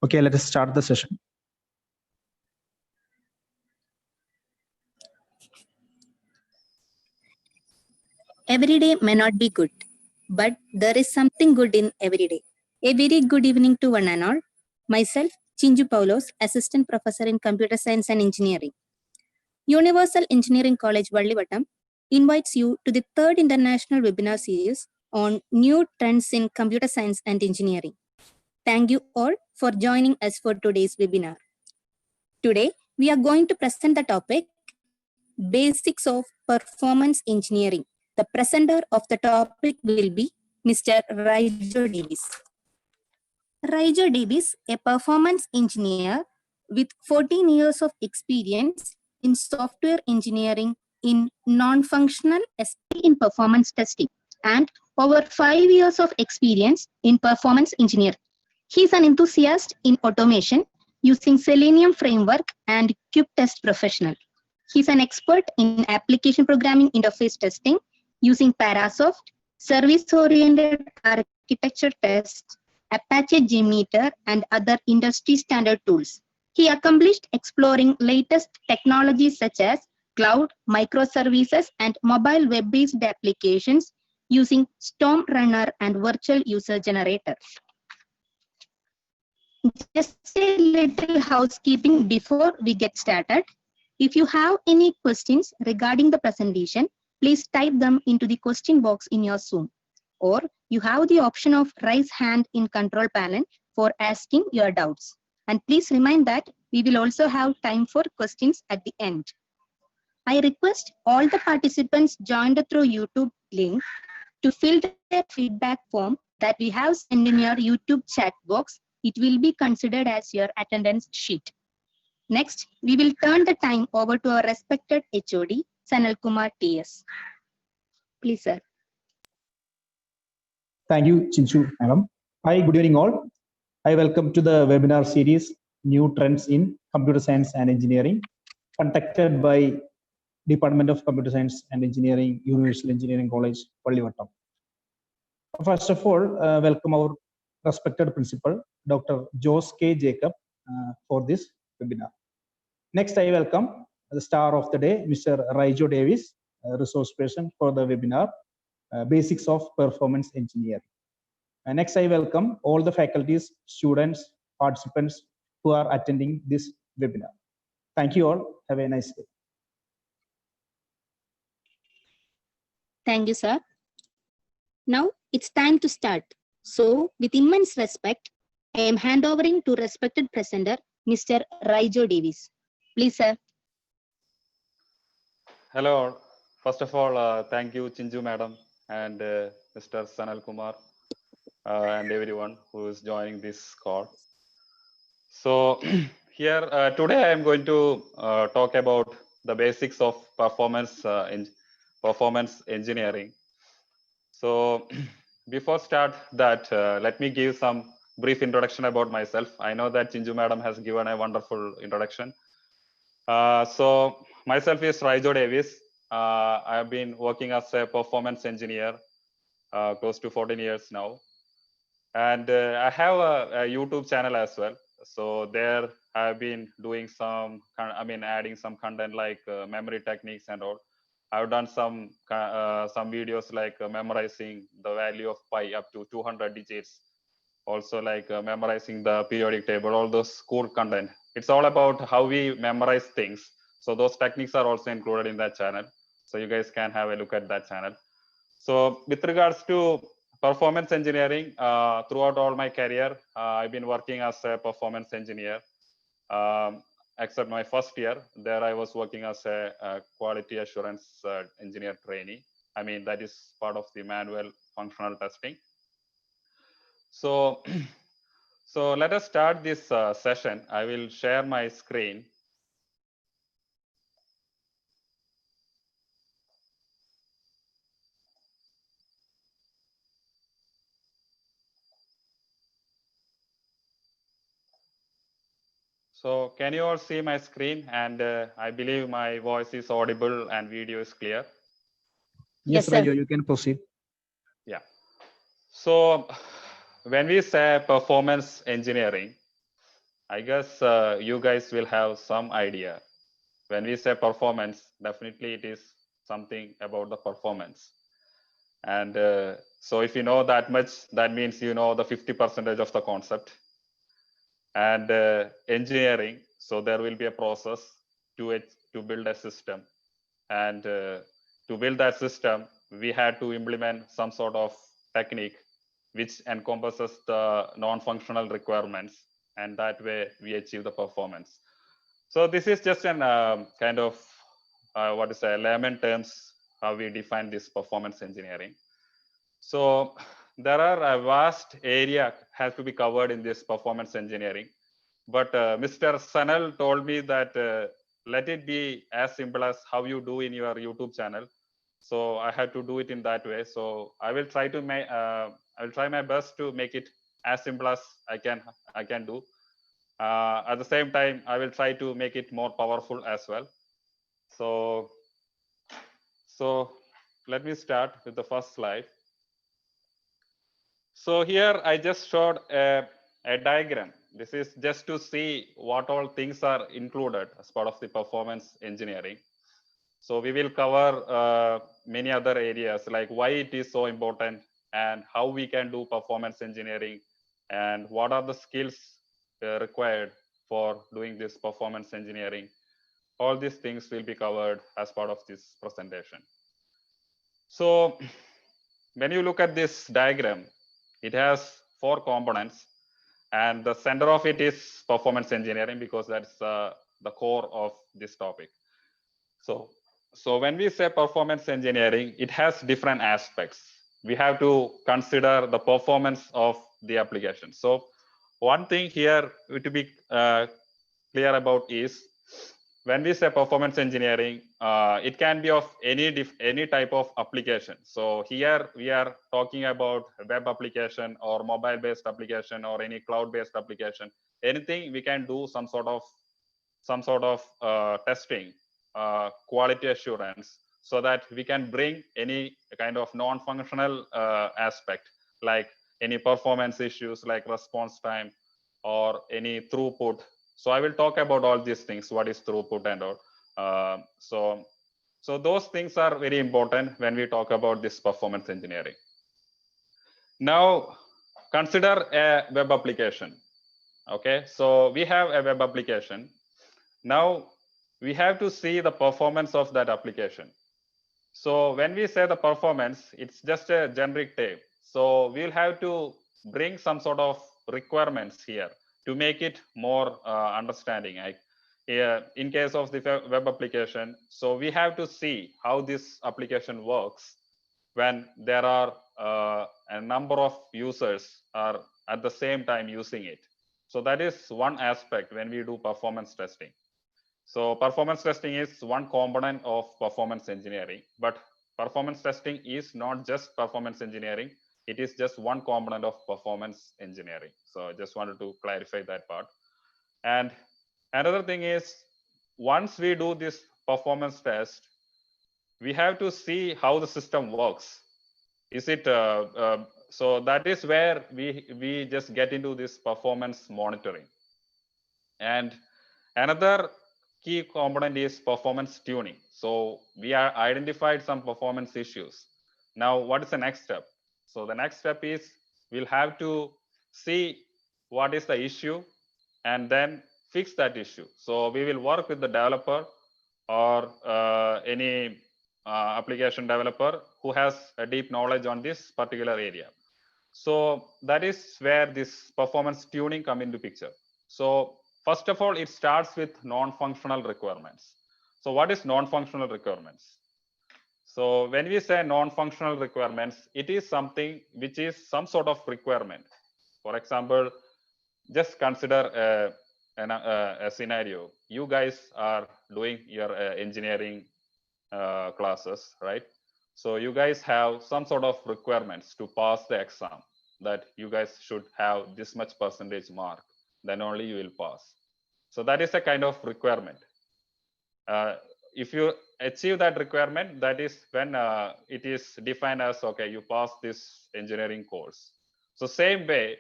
Okay, let us start the session. Every day may not be good, but there is something good in every day. A very good evening to one and all. Myself, Chinju Paulos, Assistant Professor in Computer Science and Engineering. Universal Engineering College, Vallivattam, invites you to the third international webinar series on new trends in computer science and engineering. Thank you all for joining us for today's webinar. Today, we are going to present the topic Basics of Performance Engineering. The presenter of the topic will be Mr. Rijo Davis. Rijo Davis, a performance engineer with 14 years of experience in software engineering in non-functional, especially in performance testing, and over 5 years of experience in performance engineering. He is an enthusiast in automation using Selenium framework and Cube Test Professional. He is an expert in application programming interface testing using Parasoft, service-oriented architecture tests, Apache JMeter, and other industry standard tools. He accomplished exploring latest technologies such as cloud, microservices, and mobile web-based applications using Storm Runner and Virtual User Generator. Just a little housekeeping before we get started. If you have any questions regarding the presentation, please type them into the question box in your Zoom. Or you have the option of raise hand in control panel for asking your doubts. And please remind that we will also have time for questions at the end. I request all the participants joined through YouTube link to fill their feedback form that we have sent in your YouTube chat box. It will be considered as your attendance sheet. Next, we will turn the time over to our respected HOD, Sanal Kumar TS. Please, sir. Thank you, Chinchu, madam. Hi, good evening all. I welcome to the webinar series, New Trends in Computer Science and Engineering, conducted by Department of Computer Science and Engineering, Universal Engineering College, Vallivattam. First of all, welcome our respected principal, Dr. Jose K. Jacob, for this webinar. Next, I welcome the star of the day, Mr. Rijo Davis, resource person for the webinar, Basics of Performance Engineering. Next, I welcome all the faculties, students, participants who are attending this webinar. Thank you all. Have a nice day. Thank you, sir. Now it's time to start. So, with immense respect, I am handovering to respected presenter, Mr. Rijo Davis. Please, sir. Hello. First of all, thank you, Chinju madam and Mr. Sanal Kumar and everyone who is joining this call. So here today I am going to talk about the basics of performance engineering. So before start that, let me give some brief introduction about myself. I know that Chinju madam has given a wonderful introduction. So myself is Rijo Davis. I have been working as a performance engineer close to 14 years now. And I have a YouTube channel as well. So there I've been doing some, adding some content like memory techniques and all. I've done some videos like memorizing the value of pi up to 200 digits. Also like memorizing the periodic table, all those cool content. It's all about how we memorize things. So those techniques are also included in that channel. So you guys can have a look at that channel. So with regards to performance engineering, throughout all my career, I've been working as a performance engineer, except my first year. There I was working as a quality assurance engineer trainee. I mean, that is part of the manual functional testing. So, so let us start this session. I will share my screen. So can you all see my screen? And I believe my voice is audible and video is clear. Yes, Yes, Rijo, you can proceed. Yeah. So when we say performance engineering, I guess you guys will have some idea. When we say performance, definitely it is something about the performance. And so if you know that much, that means you know the 50% of the concept. And engineering, so there will be a process to build a system. And to build that system, we had to implement some sort of technique which encompasses the non-functional requirements, and that way we achieve the performance. So this is just an kind of what is layman terms how we define this performance engineering. So there are a vast area has to be covered in this performance engineering. But Mr. Sanal told me that let it be as simple as how you do in your YouTube channel. So I have to do it in that way. So I will try to make I will try my best to make it as simple as I can do. At the same time, I will try to make it more powerful as well. So let me start with the first slide. So here I just showed a diagram. This is just to see what all things are included as part of the performance engineering. So we will cover many other areas like why it is so important and how we can do performance engineering and what are the skills required for doing this performance engineering. All these things will be covered as part of this presentation. So when you look at this diagram, it has 4 components, and the center of it is performance engineering because that's the core of this topic. So when we say performance engineering, it has different aspects. We have to consider the performance of the application. So one thing here to be clear about is when we say performance engineering, it can be of any type of application. So here we are talking about web application or mobile-based application or any cloud-based application. Anything we can do some sort of testing, quality assurance, so that we can bring any kind of non-functional aspect like any performance issues like response time or any throughput. So I will talk about all these things, what is throughput and all. So those things are very important when we talk about this performance engineering. Now consider a web application. Okay, so we have a web application. Now we have to see the performance of that application. So when we say the performance, it's just a generic term. So we'll have to bring some sort of requirements here to make it more understanding. In case of the web application, so we have to see how this application works when there are a number of users are at the same time using it. So that is one aspect when we do performance testing. So performance testing is one component of performance engineering, but performance testing is not just performance engineering. It is just one component of performance engineering. So I just wanted to clarify that part. And another thing is, once we do this performance test, we have to see how the system works. Is it so that is where we just get into this performance monitoring. And another key component is performance tuning. So we are identified some performance issues. Now, what is the next step? So the next step is we'll have to see what is the issue and then fix that issue. So we will work with the developer or any application developer who has a deep knowledge on this particular area. So that is where this performance tuning come into picture. So first of all, it starts with non-functional requirements. So what is non-functional requirements? So when we say non-functional requirements, it is something which is some sort of requirement. For example, just consider a scenario. You guys are doing your engineering classes, right? So you guys have some sort of requirements to pass the exam, that you guys should have this much percentage mark, then only you will pass. So that is a kind of requirement. If you achieve that requirement, that is when it is defined as, okay, you pass this engineering course. So same way,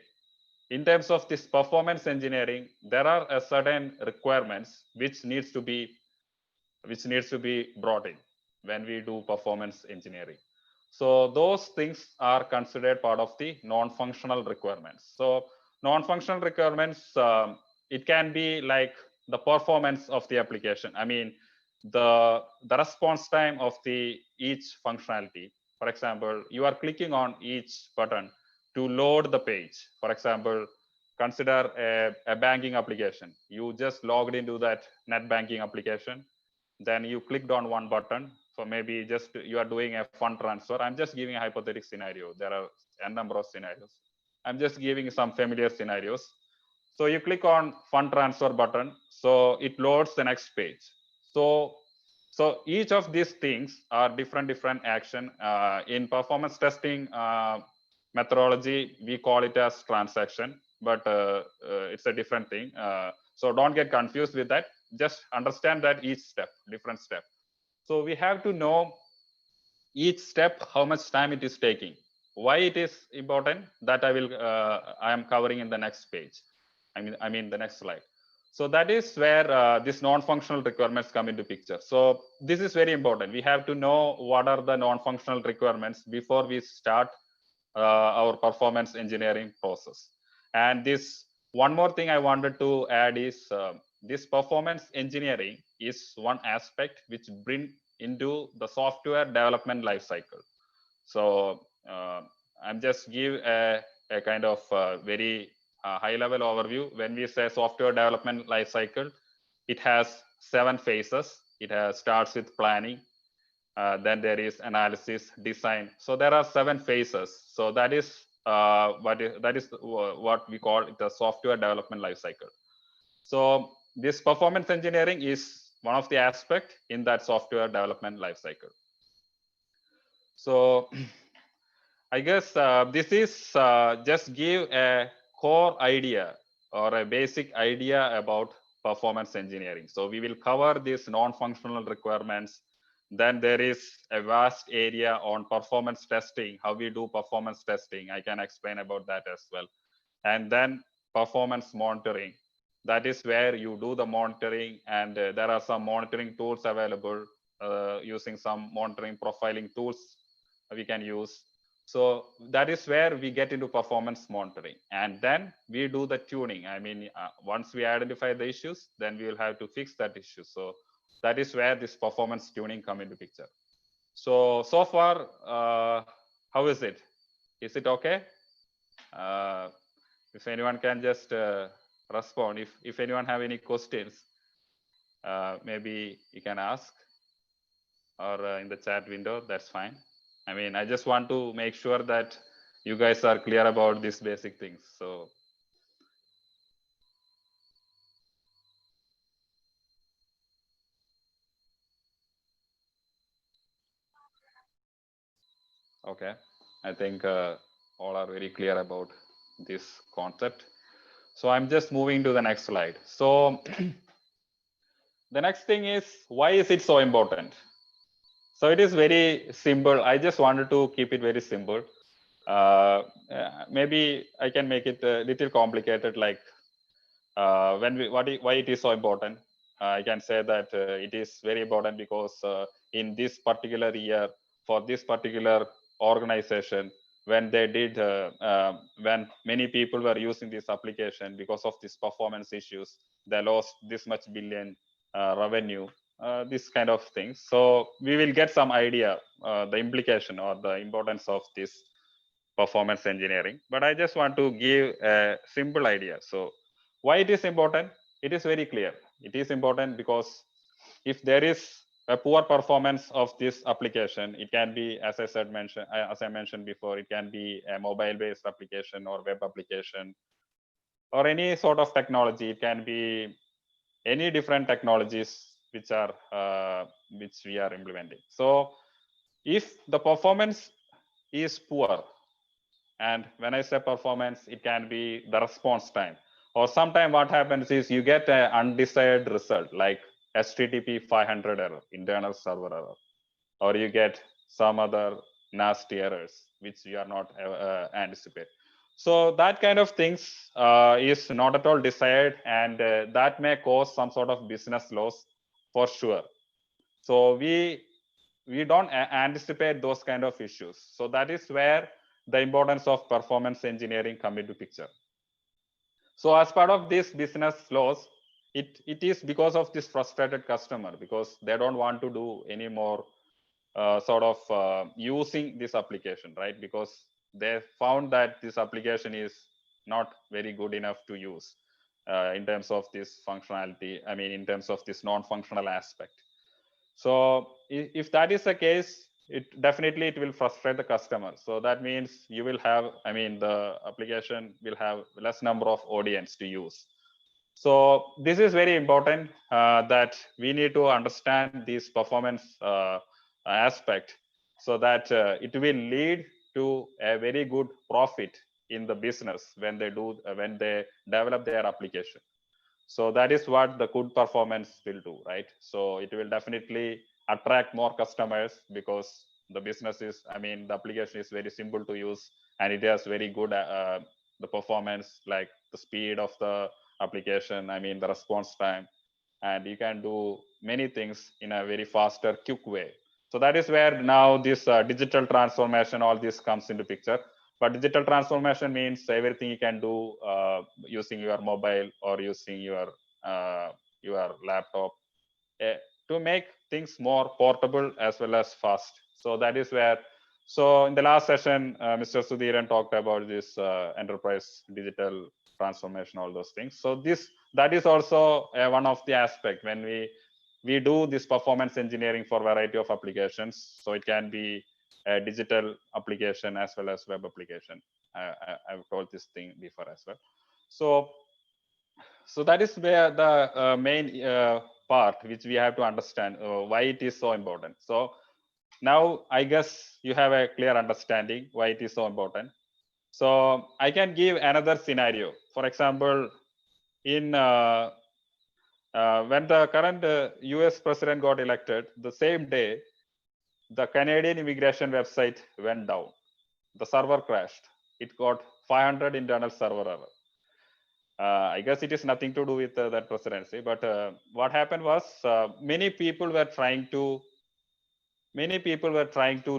in terms of this performance engineering, there are a certain requirements which needs to be brought in when we do performance engineering. So those things are considered part of the non-functional requirements. So non-functional requirements, it can be like the performance of the application. I mean, the response time of the each functionality. For example, you are clicking on each button to load the page. For example, consider a banking application. You just logged into that net banking application. Then you clicked on one button for maybe just you are doing a fund transfer. I'm just giving a hypothetical scenario. There are a number of scenarios. I'm just giving some familiar scenarios. So you click on fund transfer button. So it loads the next page. So each of these things are different action. In performance testing methodology, we call it as transaction, but it's a different thing. So don't get confused with that. Just understand that each step, different step. So we have to know each step, how much time it is taking. Why it is important, that I am covering in the next page. I mean the next slide. So that is where this non-functional requirements come into picture. So this is very important. We have to know what are the non-functional requirements before we start our performance engineering process. And this one more thing I wanted to add is this performance engineering is one aspect which bring into the software development lifecycle. So I'm just give a kind of very high level overview. When we say software development lifecycle, it has 7 phases. It starts with planning. Then there is analysis, design. So there are 7 phases. So that is what we call the software development lifecycle. So this performance engineering is one of the aspects in that software development lifecycle. So I guess this is just give a core idea or a basic idea about performance engineering. So we will cover these non-functional requirements. Then there is a vast area on performance testing, how we do performance testing. I can explain about that as well. And then performance monitoring. That is where you do the monitoring, and there are some monitoring tools available using some monitoring profiling tools we can use. So that is where we get into performance monitoring, and then we do the tuning. I mean, once we identify the issues, then we will have to fix that issue. So that is where this performance tuning come into picture. So far, how is it? Is it okay? If anyone can just respond. If anyone have any questions, maybe you can ask, or in the chat window, that's fine. I mean, I just want to make sure that you guys are clear about these basic things. So okay, I think all are very clear about this concept. So I'm just moving to the next slide. So the next thing is, why is it so important? So it is very simple. I just wanted to keep it very simple. Maybe I can make it a little complicated, like why it is so important. I can say that it is very important because in this particular year, for this particular organization, when they did, when many people were using this application, because of these performance issues, they lost this much billion revenue, this kind of things. So we will get some idea, the implication or the importance of this performance engineering. But I just want to give a simple idea. So why it is important? It is very clear. It is important because if there is a poor performance of this application, it can be, as I mentioned before, it can be a mobile-based application or web application or any sort of technology. It can be any different technologies which we are implementing. So if the performance is poor, and when I say performance, it can be the response time, or sometimes what happens is you get an undesired result like HTTP 500 error, internal server error, or you get some other nasty errors which you are not anticipate. So that kind of things is not at all desired, and that may cause some sort of business loss for sure. So we don't anticipate those kind of issues. So that is where the importance of performance engineering come into picture. So as part of this business loss, it is because of this frustrated customer, because they don't want to do any more using this application, right? Because they found that this application is not very good enough to use in terms of this functionality. I mean, in terms of this non-functional aspect. So if that is the case, it will frustrate the customer. So that means you will have, I mean, the application will have less number of audience to use. So this is very important that we need to understand this performance aspect, so that it will lead to a very good profit in the business when they develop their application. So that is what the good performance will do, right? So it will definitely attract more customers, because the business is, I mean, the application is very simple to use, and it has very good the performance, like the speed of the application, I mean, the response time, and you can do many things in a very faster, quick way. So that is where now this digital transformation, all this comes into picture. But digital transformation means everything you can do using your mobile or using your laptop to make things more portable as well as fast. So that is where. So in the last session, Mr. Sudhiran talked about this enterprise digital transformation, all those things. So that is also one of the aspect when we do this performance engineering for variety of applications. So it can be a digital application as well as web application. I've told this thing before as well. So that is where the main part which we have to understand why it is so important. So now I guess you have a clear understanding why it is so important. So I can give another scenario. For example, in when the current US president got elected, the same day, the Canadian immigration website went down. The server crashed. It got 500 internal server error. I guess it is nothing to do with that presidency, but what happened was many people were trying to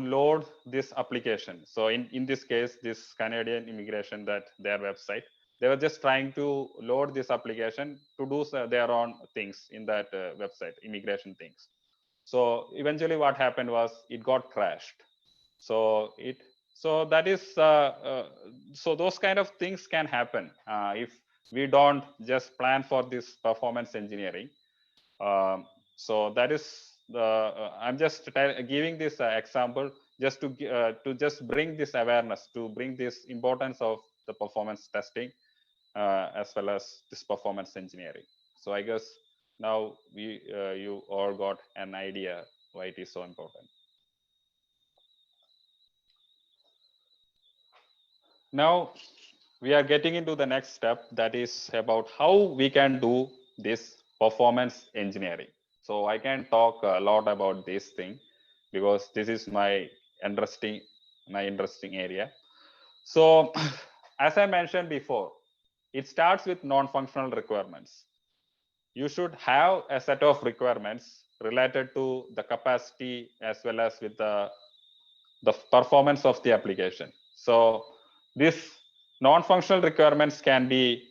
load this application. So in this case, this Canadian immigration, that their website, they were just trying to load this application to do their own things in that website, immigration things. So eventually what happened was it got crashed. So that is so those kind of things can happen if we don't just plan for this performance engineering. So that is I'm just giving this example just to just bring this awareness, to bring this importance of the performance testing as well as this performance engineering. So I guess now you all got an idea why it is so important. Now we are getting into the next step, that is about how we can do this performance engineering. So I can talk a lot about this thing because this is my interesting area. So as I mentioned before, it starts with non-functional requirements. You should have a set of requirements related to the capacity as well as with the performance of the application. So these non-functional requirements can be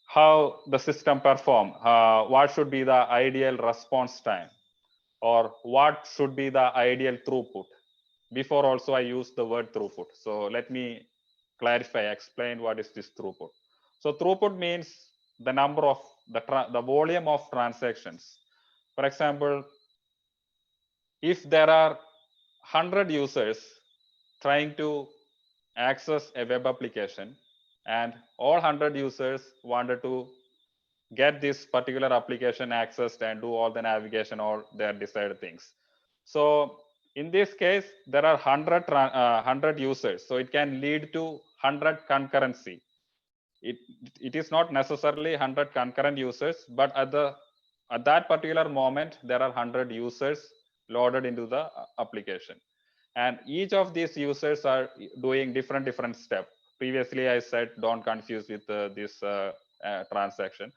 how the system perform, what should be the ideal response time, or what should be the ideal throughput. Before also I used the word throughput. So let me explain what is this throughput. So throughput means the number of the volume of transactions. For example, if there are 100 users trying to access a web application and all 100 users wanted to get this particular application accessed and do all the navigation or their desired things. So in this case, there are 100 users. So it can lead to 100 concurrency. It is not necessarily 100 concurrent users, but at that particular moment, there are 100 users loaded into the application. And each of these users are doing different steps. previously I said don't confuse with this transaction.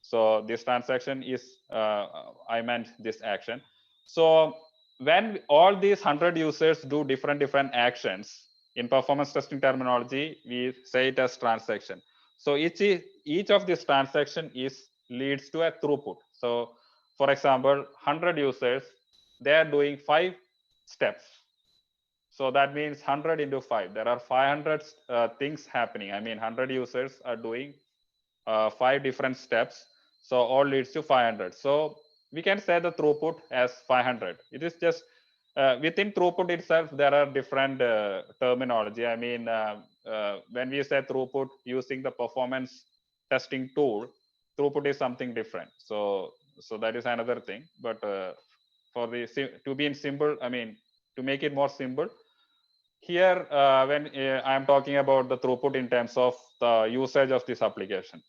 So this transaction is, I meant this action. So when all these 100 users do different actions, in performance testing terminology, we say it as transaction. So each of these transaction leads to a throughput. So for example, 100 users, they are doing 5 steps. So that means 100 into 5. There are 500 things happening. I mean, 100 users are doing 5 different steps. So all leads to 500. So we can say the throughput as 500. It is just within throughput itself, there are different terminology. I mean, when we say throughput using the performance testing tool, throughput is something different. So that is another thing. But for the to be in simple, I mean, to make it more simple, here when I am talking about the throughput in terms of the usage of this application.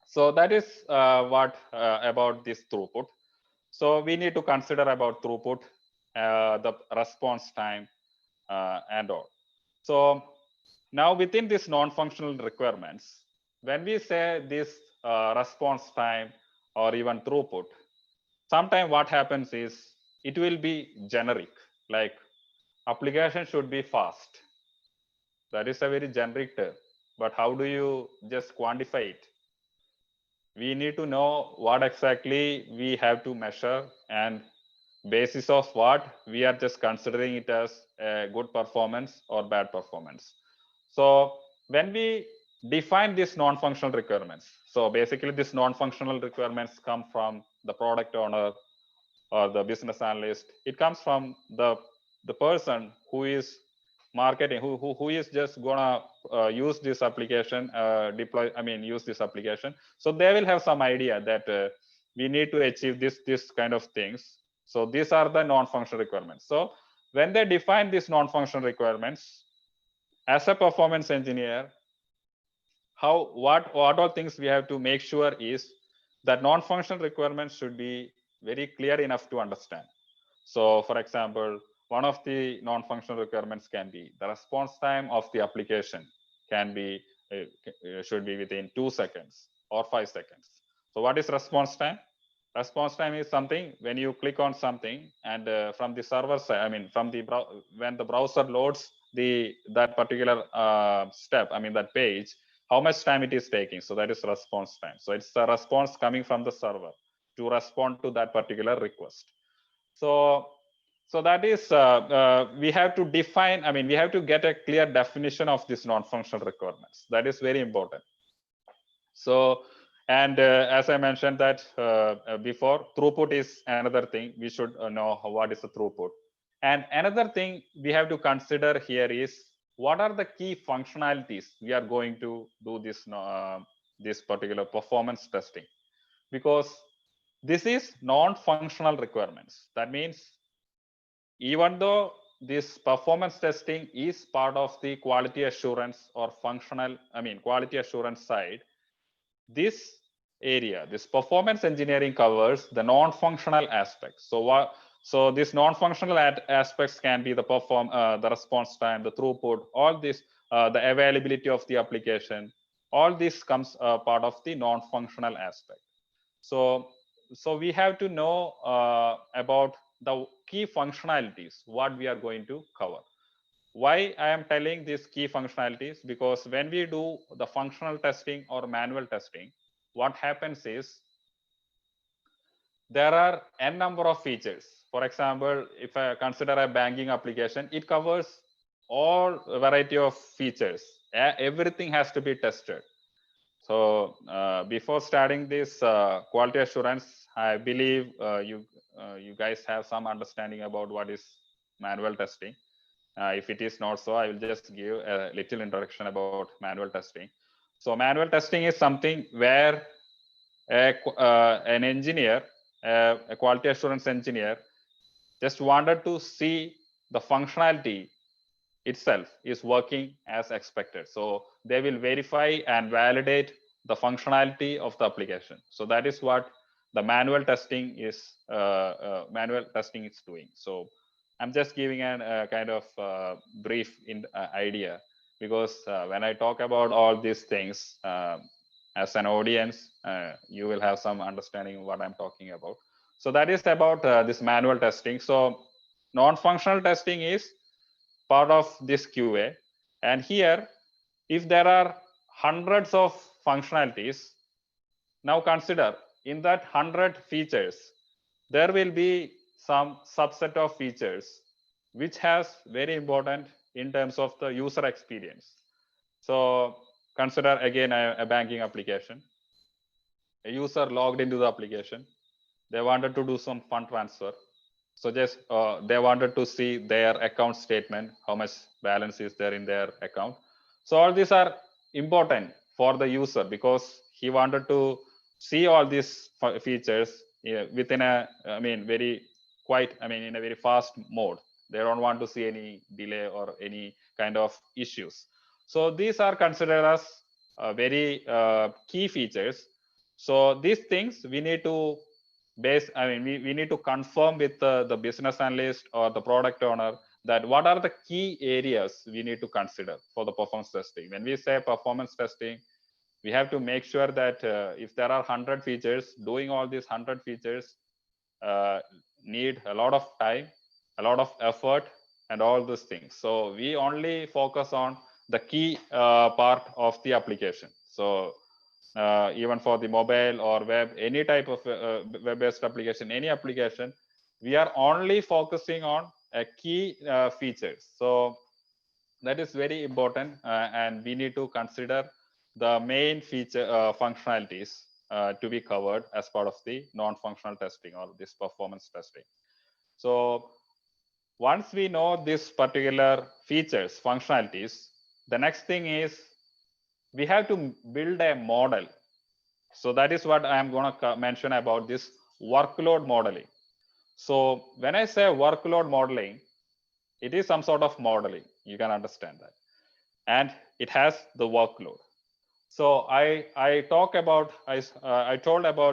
So that is what about this throughput. So we need to consider about throughput, the response time, and all. So now within this non-functional requirements, when we say this response time or even throughput, sometimes what happens is it will be generic, like application should be fast. That is a very generic term, but how do you just quantify it? We need to know what exactly we have to measure, and basis of what we are just considering it as a good performance or bad performance. So when we define these non-functional requirements, so basically these non-functional requirements come from the product owner or the business analyst. It comes from the person who is marketing, who is just gonna use this application, use this application. So they will have some idea that we need to achieve this kind of things. So these are the non-functional requirements. So when they define these non-functional requirements, as a performance engineer, what all things we have to make sure is that non-functional requirements should be very clear enough to understand. So for example, one of the non-functional requirements can be the response time of the application can be should be within 2 seconds or 5 seconds. So what is response time? Response time is something when you click on something and from the server side, I mean from the when the browser loads that particular step, I mean that page, how much time it is taking. So that is response time. So it's the response coming from the server to respond to that particular request. So that is we have to define, I mean we have to get a clear definition of this non-functional requirements. That is very important. So and as I mentioned that before, throughput is another thing. We should know what is the throughput. And another thing we have to consider here is what are the key functionalities we are going to do this particular performance testing, because this is non-functional requirements. That means even though this performance testing is part of the quality assurance or quality assurance side, this area, this performance engineering covers the non-functional aspects. So these non-functional aspects can be the the response time, the throughput, all this, the availability of the application. All this comes part of the non-functional aspect. So we have to know about the key functionalities, what we are going to cover. Why I am telling these key functionalities? Because when we do the functional testing or manual testing, what happens is there are n number of features. For example, if I consider a banking application, it covers all variety of features. Everything has to be tested. So before starting this quality assurance, I believe you guys have some understanding about what is manual testing. If it is not so, I will just give a little introduction about manual testing. So manual testing is something where an engineer, a quality assurance engineer, just wanted to see the functionality itself is working as expected. So they will verify and validate the functionality of the application. So that is what the manual testing is doing. So I'm just giving a kind of brief idea because when I talk about all these things as an audience, you will have some understanding what I'm talking about. So that is about this manual testing. So non-functional testing is part of this QA. And here, if there are hundreds of functionalities, now consider in that 100 features, there will be some subset of features which has very important in terms of the user experience. So consider again a banking application. A user logged into the application. They wanted to do some fund transfer. So just they wanted to see their account statement, how much balance is there in their account. So all these are important for the user because he wanted to see all these features within a, very quite, in a very fast mode. They don't want to see any delay or any kind of issues. So these are considered as very key features. So these things we need to we need to confirm with the business analyst or the product owner that what are the key areas we need to consider for the performance testing. When we say performance testing, we have to make sure that if there are 100 features, doing all these 100 features need a lot of time, a lot of effort, and all these things. So we only focus on the key part of the application. So even for the mobile or web, any type of web-based application, any application, we are only focusing on a key features. So that is very important, and we need to consider the main feature functionalities to be covered as part of the non-functional testing or this performance testing. So once we know this particular features, functionalities, the next thing is we have to build a model. So that is what I am going to mention about this workload modeling. So when I say workload modeling, it is some sort of modeling. You can understand that. And it has the workload. So I told about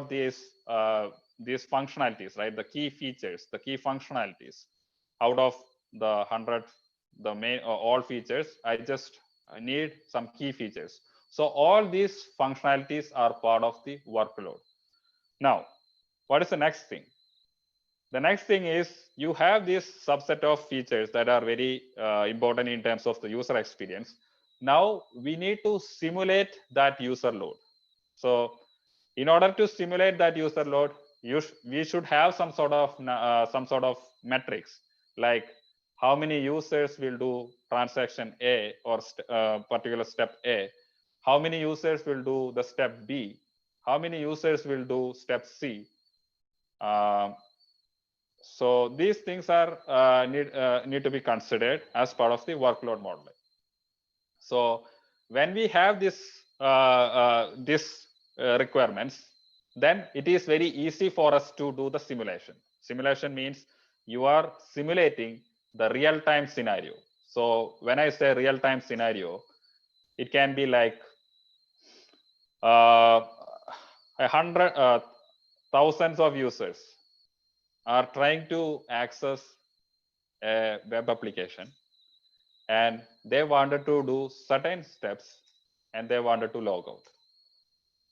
these functionalities, right? The key features, the key functionalities. Out of the 100, the main all features, I just need some key features. So all these functionalities are part of the workload. Now, what is the next thing? The next thing is you have this subset of features that are very important in terms of the user experience. Now we need to simulate that user load. So in order to simulate that user load, we should have some sort of metrics, like how many users will do transaction A or particular step A, how many users will do the step B, how many users will do step C. So these things are need to be considered as part of the workload modeling. So when we have this requirements, then it is very easy for us to do the simulation. Simulation means you are simulating the real-time scenario. So when I say real-time scenario, it can be like 100,000s of users are trying to access a web application, and they wanted to do certain steps and they wanted to log out.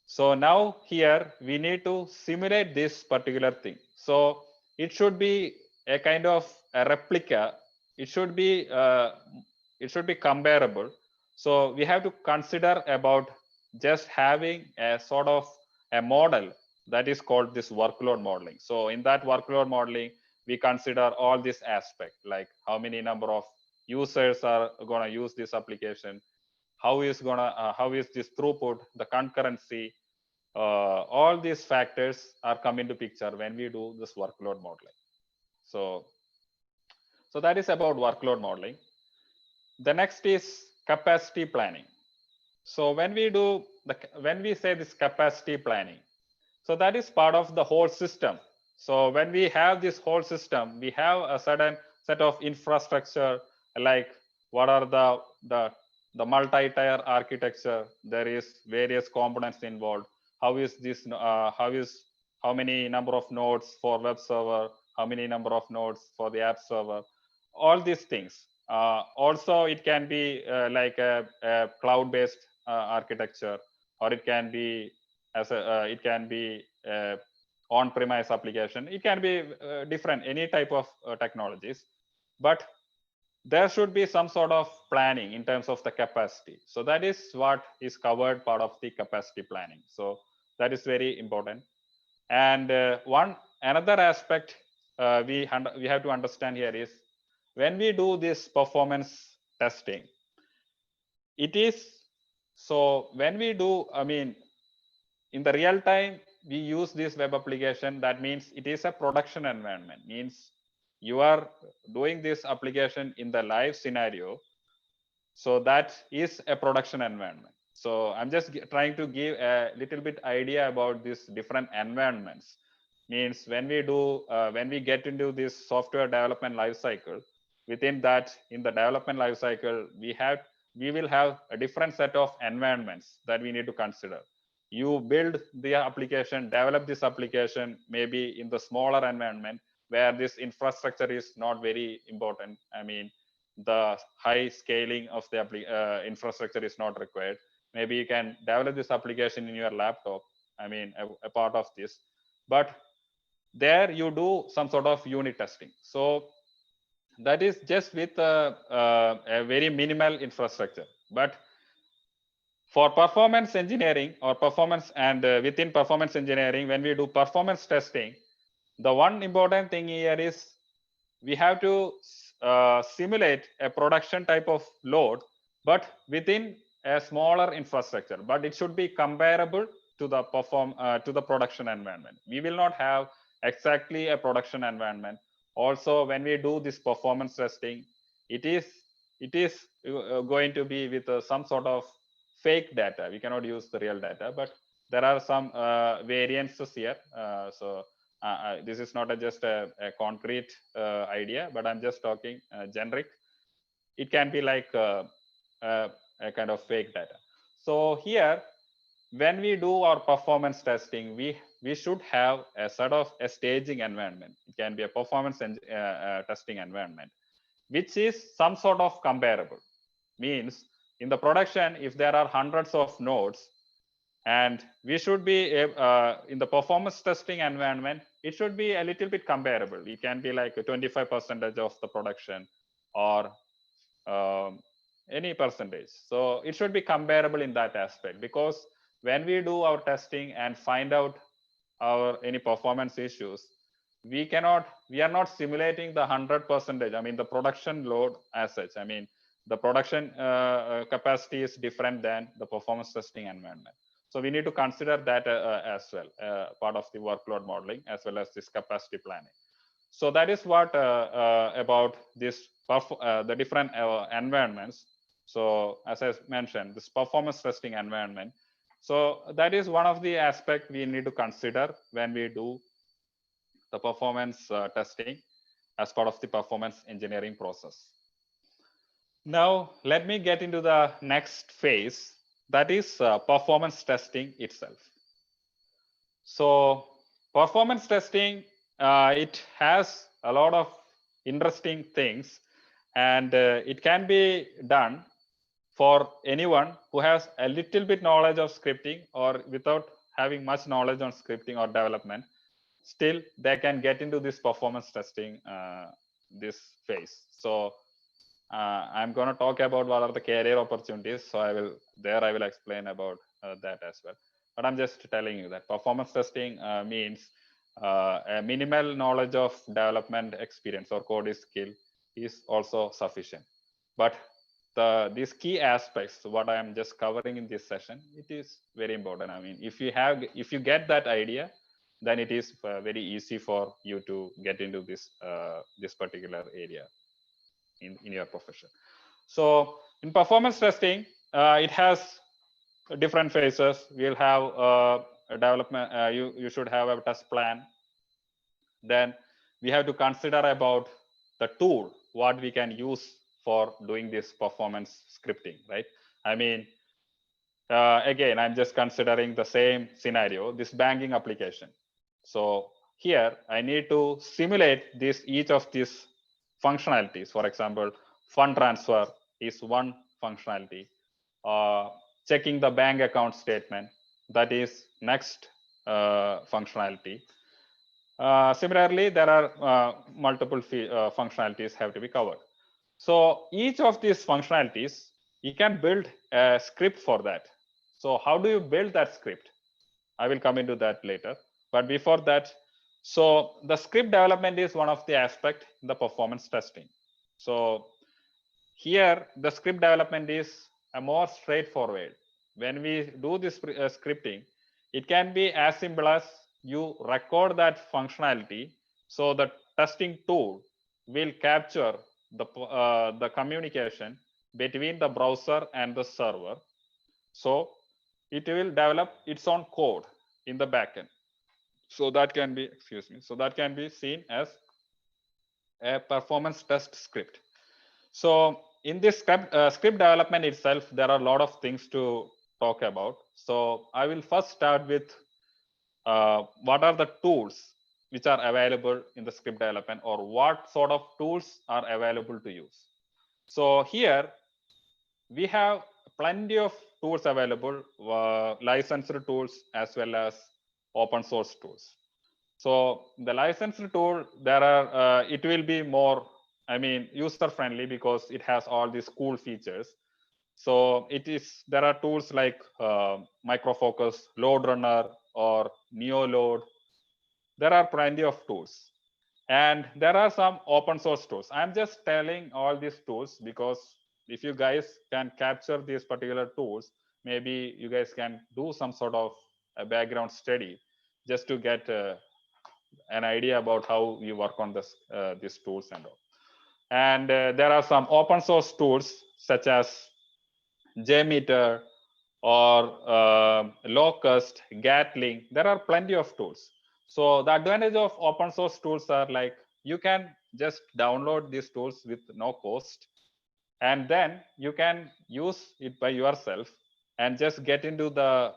So now here we need to simulate this particular thing. So it should be a kind of a replica. It should be comparable. So we have to consider about just having a sort of a model that is called this workload modeling. So in that workload modeling, we consider all this aspect, like how many number of users are going to use this application, how is this throughput, the concurrency, all these factors are come into picture when we do this workload modeling. So that is about workload modeling. The next is capacity planning. So when we say this capacity planning, so that is part of the whole system. So when we have this whole system, we have a certain set of infrastructure, like what are the multi-tier architecture. There is various components involved. How is this? How many number of nodes for web server? How many number of nodes for the app server? All these things. Also, it can be like a cloud-based architecture, or it can be on-premise application. It can be different, any type of technologies, but there should be some sort of planning in terms of the capacity. So that is what is covered part of the capacity planning. So that is very important. And another aspect we have to understand here is when we do this performance testing, it is so when we do, I mean, in the real time, we use this web application. That means it is a production environment, means you are doing this application in the live scenario. So that is a production environment. So I'm just trying to give a little bit idea about these different environments. Means when we get into this software development lifecycle, within that, in the development lifecycle, we will have a different set of environments that we need to consider. You build the application, develop this application, maybe in the smaller environment where this infrastructure is not very important. I mean, the high scaling of the infrastructure is not required. Maybe you can develop this application in your laptop. I mean, a part of this, but there you do some sort of unit testing. So that is just with a very minimal infrastructure. But for performance engineering or performance and within performance engineering, when we do performance testing, the one important thing here is we have to simulate a production type of load, but within a smaller infrastructure. But it should be comparable to the production environment. We will not have exactly a production environment. Also, when we do this performance testing, it is going to be with some sort of fake data. We cannot use the real data, but there are some variances here. This is not just a concrete idea, but I'm just talking generic. It can be like a kind of fake data. So here, when we do our performance testing, we should have a sort of a staging environment. It can be a performance testing environment, which is some sort of comparable. Means in the production, if there are hundreds of nodes, and we should be in the performance testing environment, it should be a little bit comparable. It can be like a 25% of the production, or any percentage. So it should be comparable in that aspect, because when we do our testing and find out any performance issues, we are not simulating the 100%. I mean, the production load as such. I mean, the production capacity is different than the performance testing environment. So we need to consider that as well, part of the workload modeling, as well as this capacity planning. So that is what about this the different environments. So as I mentioned, this performance testing environment. So that is one of the aspects we need to consider when we do the performance testing as part of the performance engineering process. Now, let me get into the next phase, that is performance testing itself. So performance testing, it has a lot of interesting things, and it can be done for anyone who has a little bit knowledge of scripting, or without having much knowledge on scripting or development. Still, they can get into this performance testing this phase. So I'm going to talk about what are the career opportunities. So I will explain about that as well. But I'm just telling you that performance testing means a minimal knowledge of development experience or code skill is also sufficient. But these key aspects, what I am just covering in this session, it is very important. I mean, if you get that idea, then it is very easy for you to get into this particular area in your profession. So in performance testing, it has different phases. We'll have a development. You should have a test plan. Then we have to consider about the tool, what we can use for doing this performance scripting, right? I mean, again, I'm just considering the same scenario, this banking application. So here I need to simulate each of these functionalities. For example, fund transfer is one functionality. Checking the bank account statement, that is next functionality. Similarly, there are multiple functionalities have to be covered. So each of these functionalities, you can build a script for that. So how do you build that script? I will come into that later. But before that, so the script development is one of the aspect in the performance testing. So here, the script development is a more straightforward. When we do this scripting, it can be as simple as you record that functionality. So the testing tool will capture the communication between the browser and the server. So it will develop its own code in the backend. So that can be, excuse me, so that can be seen as a performance test script. So in this script development itself, there are a lot of things to talk about. So I will first start with what are the tools which are available in the script development, or what sort of tools are available to use. So here we have plenty of tools available, licensed tools as well as open source tools. So the licensed tool, there are it will be more, I mean, user friendly because it has all these cool features. So there are tools like Microfocus, Load Runner, or NeoLoad. There are plenty of tools, and there are some open source tools. I'm just telling all these tools because if you guys can capture these particular tools, maybe you guys can do some sort of a background study just to get an idea about how you work on these tools and all. And there are some open source tools such as JMeter or Locust, Gatling. There are plenty of tools. So the advantage of open source tools are like you can just download these tools with no cost, and then you can use it by yourself and just get into the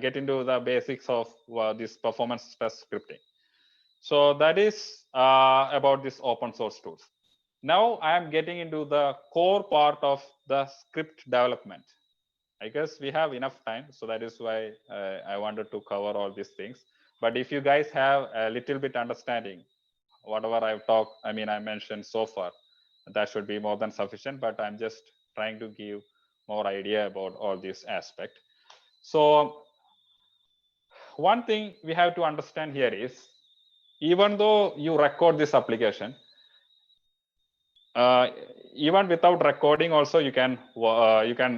get into the basics of this performance test scripting. So that is about this open source tools. Now I am getting into the core part of the script development. I guess we have enough time, so that is why I wanted to cover all these things. But if you guys have a little bit understanding, whatever I've talked, I mean, I mentioned so far, that should be more than sufficient. But I'm just trying to give more idea about all these aspects. So one thing we have to understand here is, even though you record this application, even without recording also you can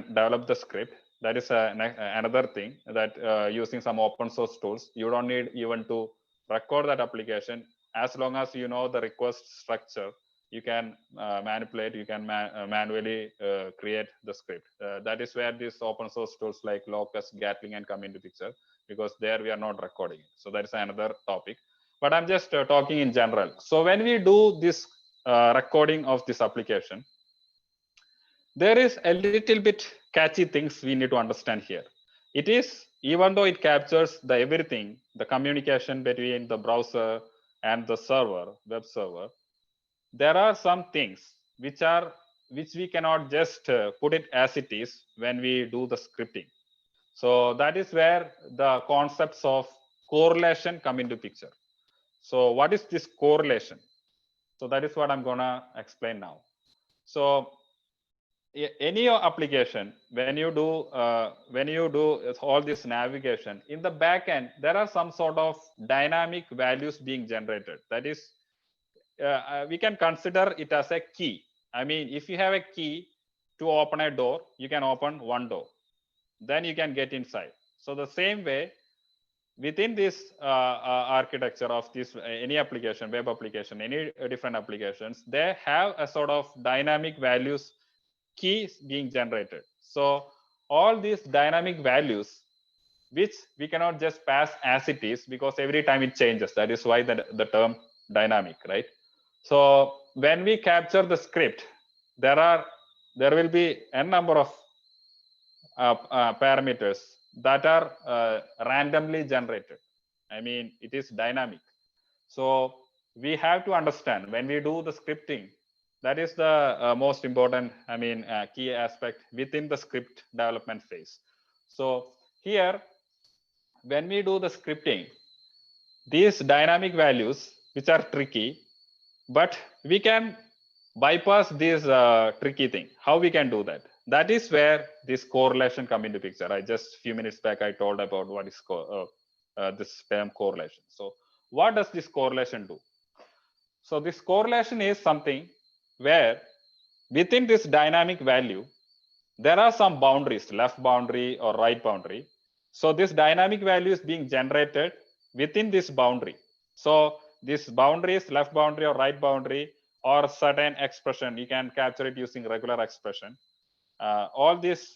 develop the script. That is another thing, that using some open source tools, you don't need even to record that application. As long as you know the request structure, you can manipulate, you can manually create the script. That is where these open source tools like Locust, Gatling and come into picture, because there we are not recording it. So that is another topic, but I'm just talking in general. So when we do this recording of this application, there is a little bit catchy things we need to understand here. It is, even though it captures the everything, the communication between the browser and the server, web server, there are some things which we cannot just put it as it is when we do the scripting. So that is where the concepts of correlation come into picture. So what is this correlation? So that is what I'm gonna explain now. So any application, when you do all this navigation in the back end, there are some sort of dynamic values being generated. That is, we can consider it as a key. I mean, if you have a key to open a door, you can open one door, then you can get inside. So the same way, within this architecture of this any application, web application, any different applications, they have a sort of dynamic values keys being generated. So all these dynamic values, which we cannot just pass as it is, because every time it changes. That is why the term dynamic, right? So when we capture the script, there will be a number of parameters that are randomly generated. I mean, it is dynamic. So we have to understand, when we do the scripting, That is the most important, key aspect within the script development phase. So here, when we do the scripting, these dynamic values, which are tricky, but we can bypass this tricky thing. How we can do that? That is where this correlation come into picture. I just few minutes back I told about what is this term correlation. So what does this correlation do? So this correlation is something where within this dynamic value, there are some boundaries, left boundary or right boundary. So this dynamic value is being generated within this boundary. So this boundary is left boundary or right boundary or certain expression. You can capture it using regular expression. All this,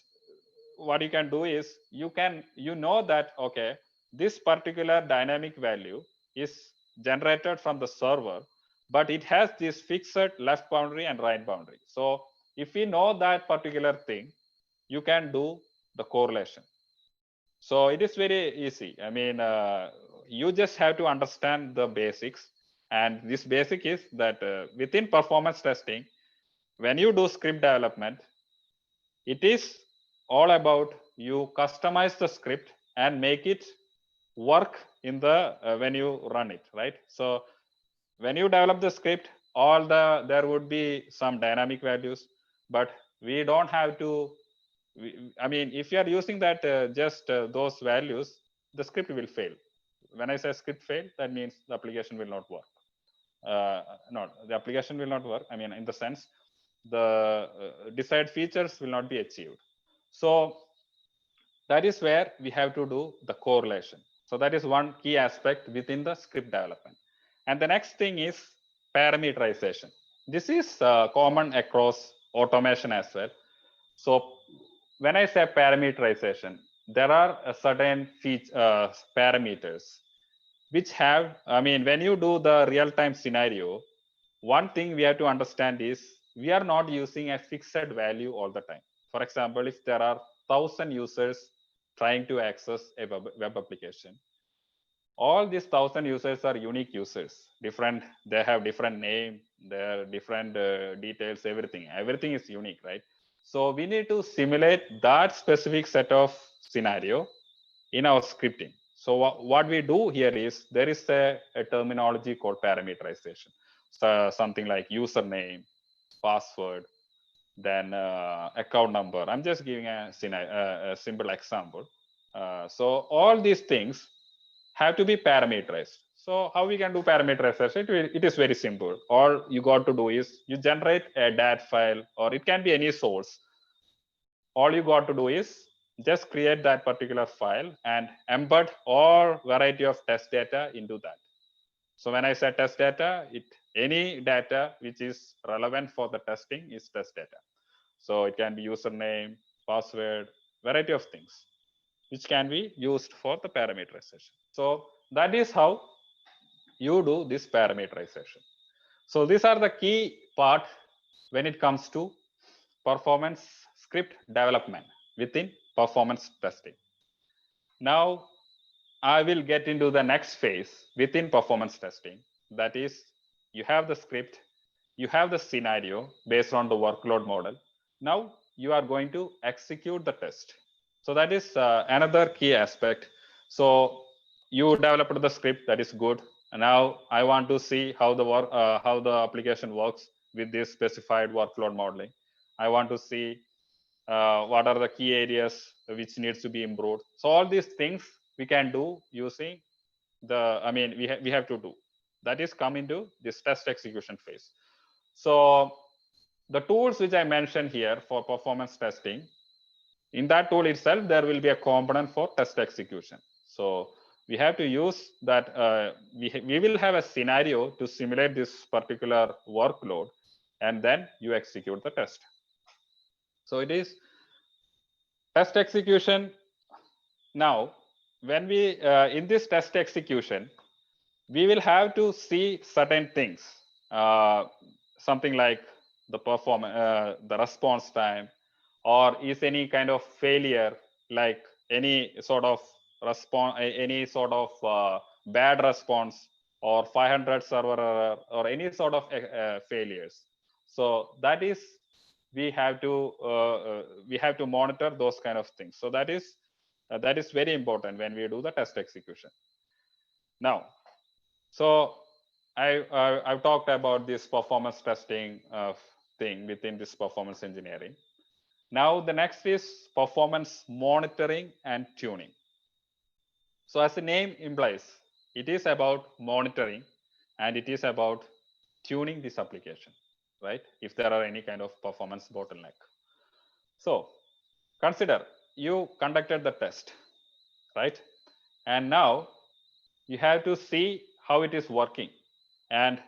what you can do is you know that, okay, this particular dynamic value is generated from the server, but it has this fixed left boundary and right boundary. So if we know that particular thing, you can do the correlation. So it is very easy. You just have to understand the basics. And this basic is that within performance testing, when you do script development, it is all about you customize the script and make it work in the when you run it, right? So when you develop the script, there would be some dynamic values, but we don't have to. If you are using that just those values, the script will fail. When I say script fail, that means the application will not work. No, the application will not work. In the sense, the desired features will not be achieved. So that is where we have to do the correlation. So that is one key aspect within the script development. And the next thing is parameterization. This is common across automation as well. So when I say parameterization, there are a certain parameters which have, when you do the real-time scenario, one thing we have to understand is we are not using a fixed value all the time. For example, if there are 1,000 users trying to access a web application, all these 1,000 users are unique users. They have different name, their different details, everything is unique, right? So we need to simulate that specific set of scenario in our scripting. So what we do here is there is a terminology called parameterization. So something like username, password, then account number. I'm just giving a simple example. So all these things have to be parameterized. So how we can do parameterization? It is very simple. All you got to do is you generate a dat file, or it can be any source. All you got to do is just create that particular file and embed all variety of test data into that. So when I say test data, any data which is relevant for the testing is test data. So it can be username, password, variety of things which can be used for the parameterization. So that is how you do this parameterization. So these are the key part when it comes to performance script development within performance testing. Now I will get into the next phase within performance testing. That is, you have the script, you have the scenario based on the workload model. Now you are going to execute the test. So that is another key aspect. So you developed the script, that is good. And now I want to see how the application works with this specified workload modeling. I want to see what are the key areas which needs to be improved. So all these things we can do using we have to do. That is come into this test execution phase. So the tools which I mentioned here for performance testing, in that tool itself, there will be a component for test execution. So we have to use that. We will have a scenario to simulate this particular workload, and then you execute the test. So it is test execution. Now, when we in this test execution, we will have to see certain things, something like the response time, or is any kind of failure, like any sort of response, any sort of bad response, or 500 server error, or any sort of failures. So that is, we have to monitor those kind of things. So that is very important when we do the test execution. Now, so I've talked about this performance testing thing within this performance engineering. Now the next is performance monitoring and tuning. So as the name implies, it is about monitoring and it is about tuning this application, right? If there are any kind of performance bottleneck. So consider you conducted the test, right? And now you have to see how it is working. And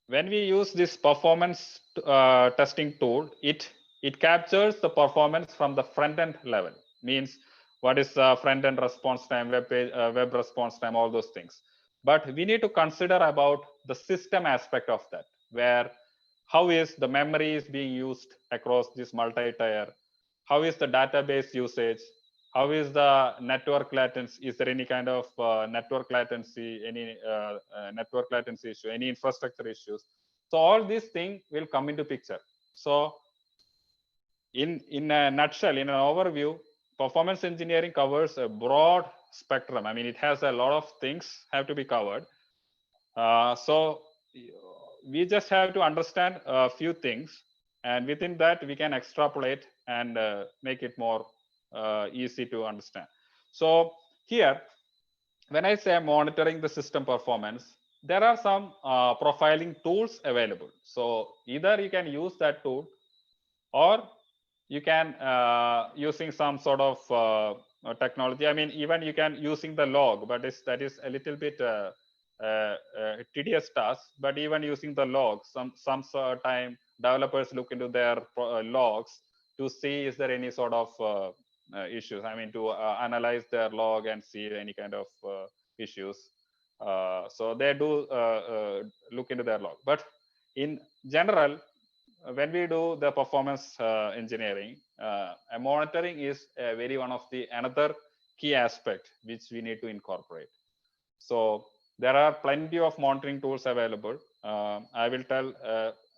when we use this performance testing tool, it captures the performance from the front end level. Means what is front end response time, web response time, all those things. But we need to consider about the system aspect of that, where how is the memory is being used across this multi-tier, how is the database usage, how is the network latency, is there any kind of network latency, any network latency issue, any infrastructure issues. So all these things will come into picture. So in a nutshell, in an overview, performance engineering covers a broad spectrum. I mean, it has a lot of things have to be covered. So we just have to understand a few things, and within that we can extrapolate and make it more easy to understand. So here, when I say monitoring the system performance, there are some profiling tools available. So either you can use that tool, or you can using some sort of technology. I mean, even you can using the log, but that is a little bit tedious task. But even using the log, some time developers look into their logs to see is there any sort of issues. I mean, to analyze their log and see any kind of issues. So they do look into their log. But in general, when we do the performance engineering, monitoring is very one of the another key aspect which we need to incorporate. So there are plenty of monitoring tools available. I will tell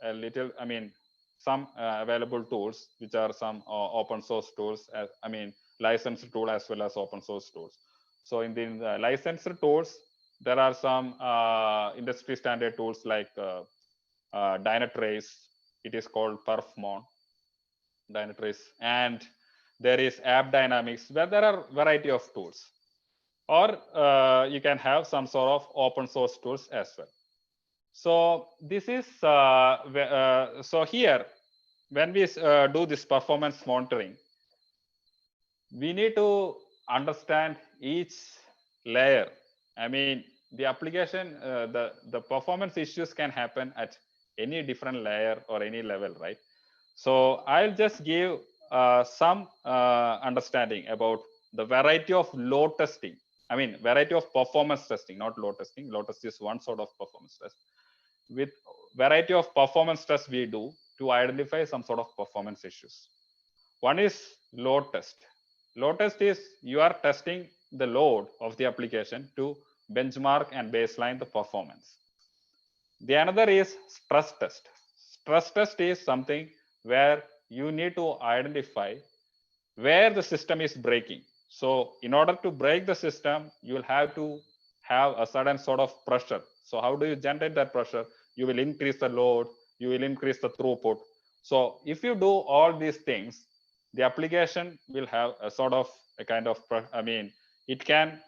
a little, I mean, some available tools, which are some open source tools, I mean, licensed tool as well as open source tools. So in the licensed tools, there are some industry standard tools like Dynatrace. It is called Perfmon, Dynatrace, and there is App Dynamics, where there are variety of tools. Or you can have some sort of open source tools as well. So this is so here, when we do this performance monitoring, we need to understand each layer. I mean, the application, the performance issues can happen at any different layer or any level, right? So I'll just give some understanding about the variety of load testing. I mean, variety of performance testing, not load testing. Load test is one sort of performance test. With variety of performance tests we do to identify some sort of performance issues. One is load test. Load test is you are testing the load of the application to benchmark and baseline the performance. The another is stress test. Stress test is something where you need to identify where the system is breaking. So in order to break the system, you will have to have a certain sort of pressure. So how do you generate that pressure? You will increase the load, you will increase the throughput. So if you do all these things, the application will have a sort of a kind of, I mean, it can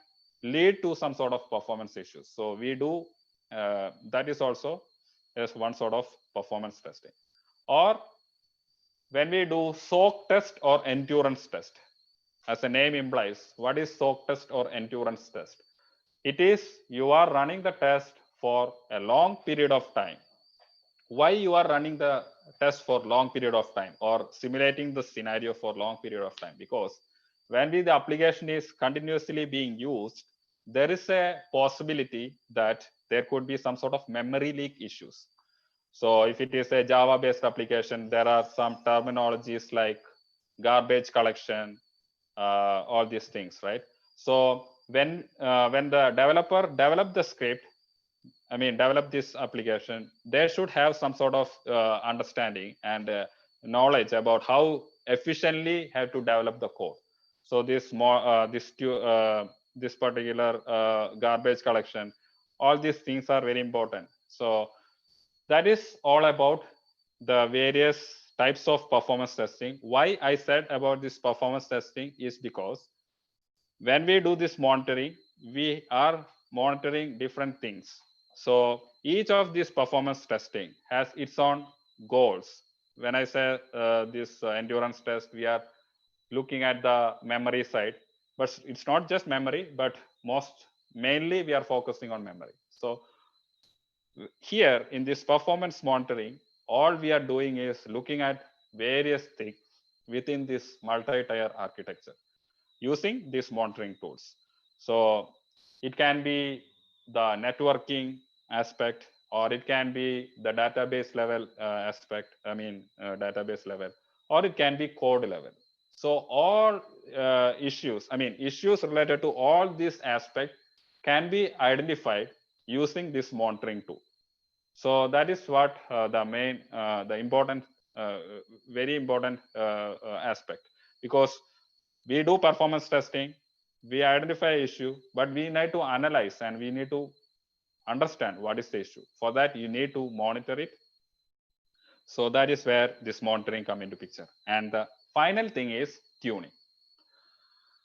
lead to some sort of performance issues. So we do, that is also as one sort of performance testing. Or when we do soak test or endurance test, as the name implies, what is soak test or endurance test? It is you are running the test for a long period of time. Why you are running the test for long period of time or simulating the scenario for long period of time? Because when the application is continuously being used, there is a possibility that there could be some sort of memory leak issues. So if it is a Java based application, there are some terminologies like garbage collection, all these things, right? So when the developer developed the script, I mean, develop this application, they should have some sort of understanding and knowledge about how efficiently have to develop the code. So this this particular garbage collection, all these things are very important. So that is all about the various types of performance testing. Why I said about this performance testing is because when we do this monitoring, we are monitoring different things. So each of these performance testing has its own goals. When I say this endurance test, we are looking at the memory side, but it's not just memory, but mainly we are focusing on memory. So here in this performance monitoring, all we are doing is looking at various things within this multi-tier architecture using these monitoring tools. So it can be the networking aspect, or it can be the database level aspect, database level, or it can be code level. So all issues related to all these aspects can be identified using this monitoring tool. So that is what the important, very important aspect, because we do performance testing, we identify issue, but we need to analyze and we need to understand what is the issue. For that, you need to monitor it. So that is where this monitoring come into picture. And the final thing is tuning.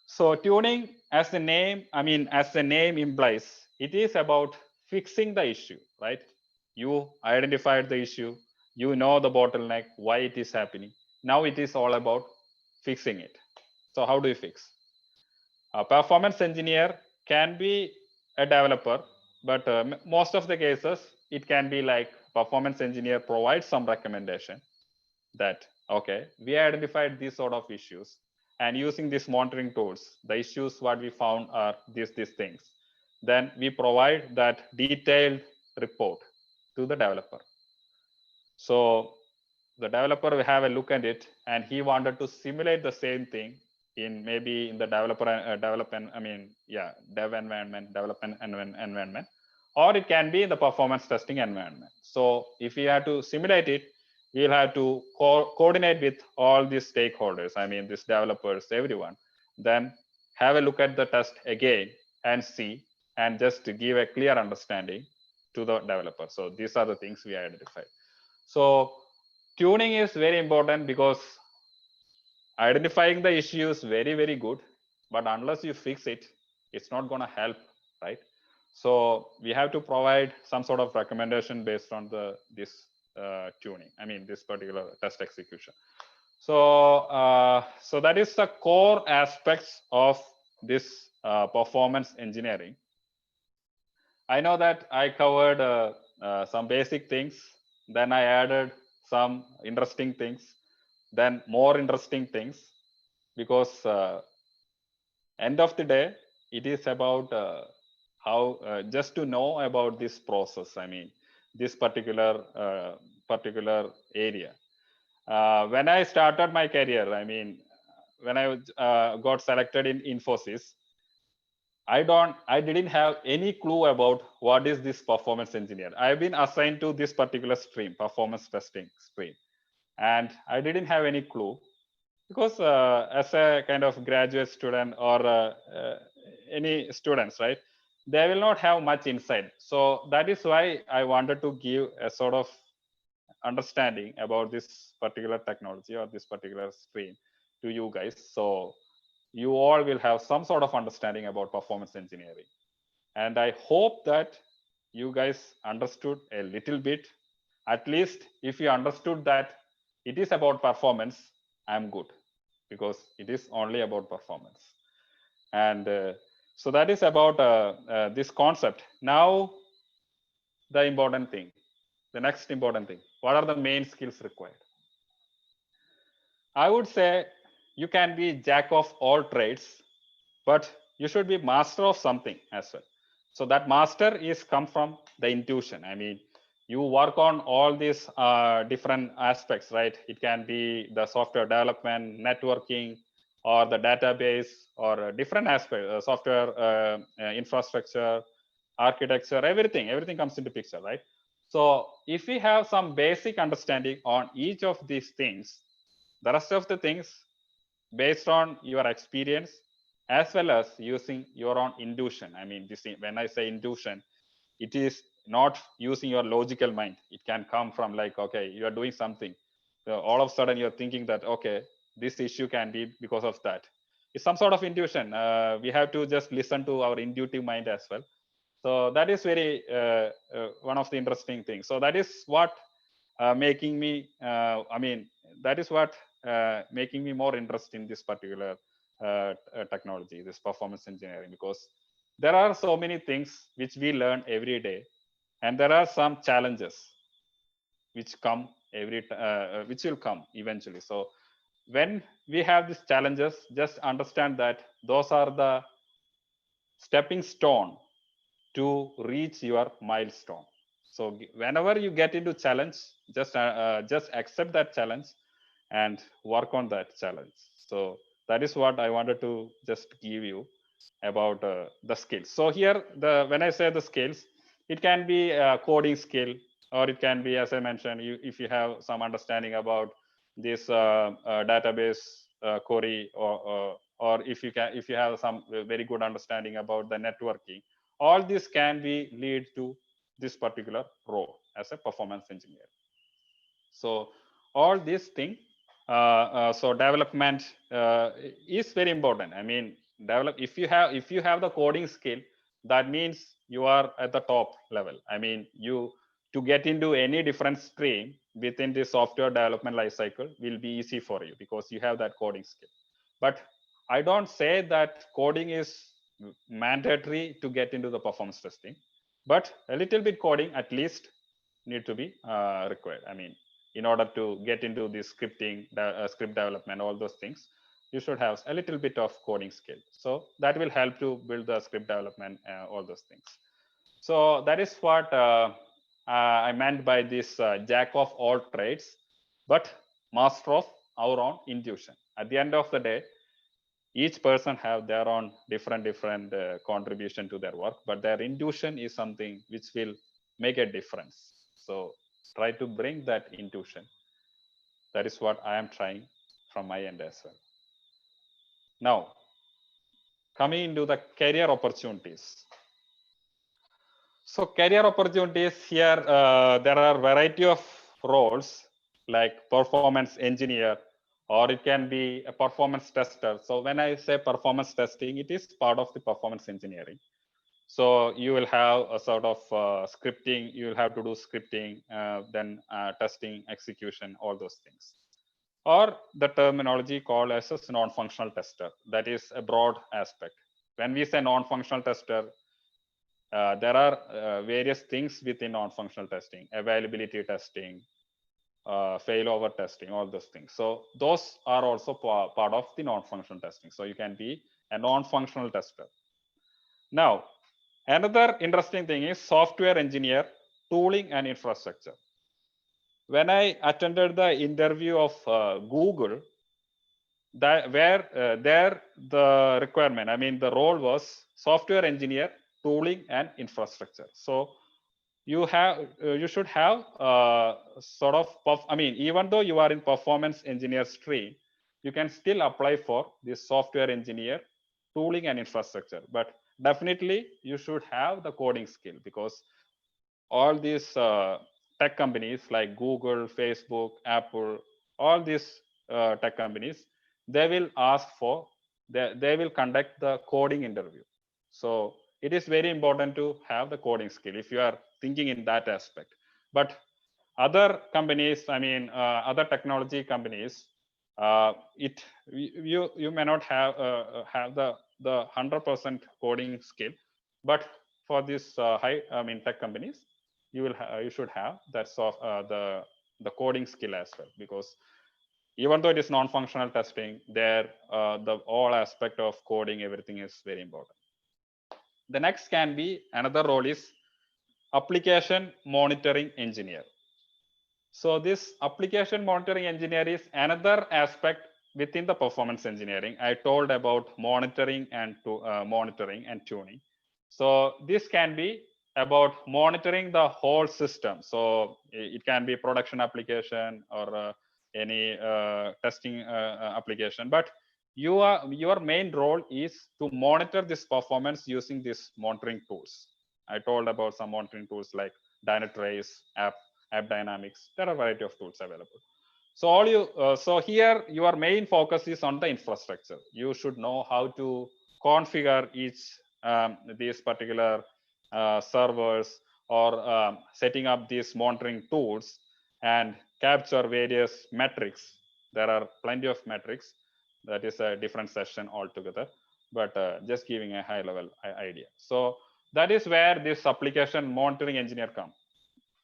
So tuning, as the name implies, it is about fixing the issue, right? You identified the issue, you know the bottleneck, why it is happening. Now it is all about fixing it. So how do you fix? A performance engineer can be a developer, but most of the cases, it can be like performance engineer provides some recommendation that, okay, we identified these sort of issues, and using these monitoring tools, the issues what we found are these things. Then we provide that detailed report to the developer. So the developer will have a look at it, and he wanted to simulate the same thing in maybe in the development environment, or it can be in the performance testing environment. So if we have to simulate it, we'll have to coordinate with all these stakeholders, these developers, everyone, then have a look at the test again and see, and just to give a clear understanding to the developer. So these are the things we identified. So tuning is very important, because identifying the issue is very, very good, but unless you fix it, it's not going to help, right? So we have to provide some sort of recommendation based on this tuning, this particular test execution. So so that is the core aspects of this performance engineering. I know that I covered some basic things, then I added some interesting things, then more interesting things, because end of the day, it is about how just to know about this process, this particular area. When I started my career, when I got selected in Infosys, I didn't have any clue about what is this performance engineer. I've been assigned to this particular stream, performance testing stream, and I didn't have any clue, because as a kind of graduate student or any students, right, they will not have much insight. So that is why I wanted to give a sort of understanding about this particular technology or this particular stream to you guys. So you all will have some sort of understanding about performance engineering. And I hope that you guys understood a little bit. At least if you understood that it is about performance, I'm good, because it is only about performance. And so that is about this concept. Now, the important thing, the next important thing, what are the main skills required? I would say you can be jack of all trades, but you should be master of something as well. So that master is come from the intuition. You work on all these different aspects, right? It can be the software development, networking, or the database, or different aspects, software infrastructure, architecture, everything comes into picture, right? So if we have some basic understanding on each of these things, the rest of the things based on your experience as well as using your own intuition. I mean, when I say intuition, it is not using your logical mind. It can come from like, okay, you are doing something. So all of a sudden you're thinking that, okay, this issue can be because of that. It's some sort of intuition. We have to just listen to our intuitive mind as well. So that is very one of the interesting things. So that is what making me, that is what making me more interested in this particular technology, this performance engineering, because there are so many things which we learn every day, and there are some challenges which come which will come eventually. So when we have these challenges, just understand that those are the stepping stone to reach your milestone. So whenever you get into challenge, just accept that challenge and work on that challenge. So that is what I wanted to just give you about the skills. So here, when I say the skills, it can be a coding skill, or it can be, as I mentioned, if you have some understanding about this database query, or if you have some very good understanding about the networking, all this can be lead to this particular role as a performance engineer. So all these things, so development is very important. I mean, if you have the coding skill, that means you are at the top level. I mean, to get into any different stream within the software development lifecycle will be easy for you because you have that coding skill. But I don't say that coding is mandatory to get into the performance testing, but a little bit coding at least need to be required. I mean, in order to get into the scripting, script development, all those things, you should have a little bit of coding skill. So that will help to build the script development, all those things. So that is what I meant by this jack of all trades, but master of our own intuition. At the end of the day, each person have their own different contribution to their work, but their intuition is something which will make a difference. So try to bring that intuition. That is what I am trying from my end as well. Now, coming into the career opportunities. So career opportunities here, there are variety of roles like performance engineer, or it can be a performance tester. So when I say performance testing, it is part of the performance engineering. So you will have a sort of scripting, you will have to do scripting, then testing, execution, all those things. Or the terminology called as a non-functional tester. That is a broad aspect. When we say non-functional tester, there are various things within non-functional testing, availability testing, failover testing, all those things. So those are also part of the non-functional testing. So you can be a non-functional tester. Now, another interesting thing is software engineer, tooling and infrastructure. When I attended the interview of Google, there the requirement, I mean, the role was software engineer, tooling and infrastructure. So you should have sort of, even though you are in performance engineer stream, you can still apply for this software engineer, tooling and infrastructure. But definitely you should have the coding skill, because all these tech companies like Google, Facebook, Apple, all these tech companies, they will ask for, they will conduct the coding interview. So it is very important to have the coding skill if you are thinking in that aspect. But other companies, other technology companies, you may not have the 100% coding skill, but for this tech companies, you should have that the coding skill as well, because even though it is non-functional testing, there the all aspect of coding, everything is very important. The next can be another role is application monitoring engineer. So this application monitoring engineer is another aspect within the performance engineering. I told about monitoring and tuning. So this can be about monitoring the whole system. So it can be production application or any testing application, but your main role is to monitor this performance using these monitoring tools. I told about some monitoring tools like Dynatrace, App Dynamics. There are a variety of tools available. So so here your main focus is on the infrastructure. You should know how to configure each these particular servers or setting up these monitoring tools and capture various metrics. There are plenty of metrics. That is a different session altogether, but just giving a high level idea. So that is where this application monitoring engineer comes.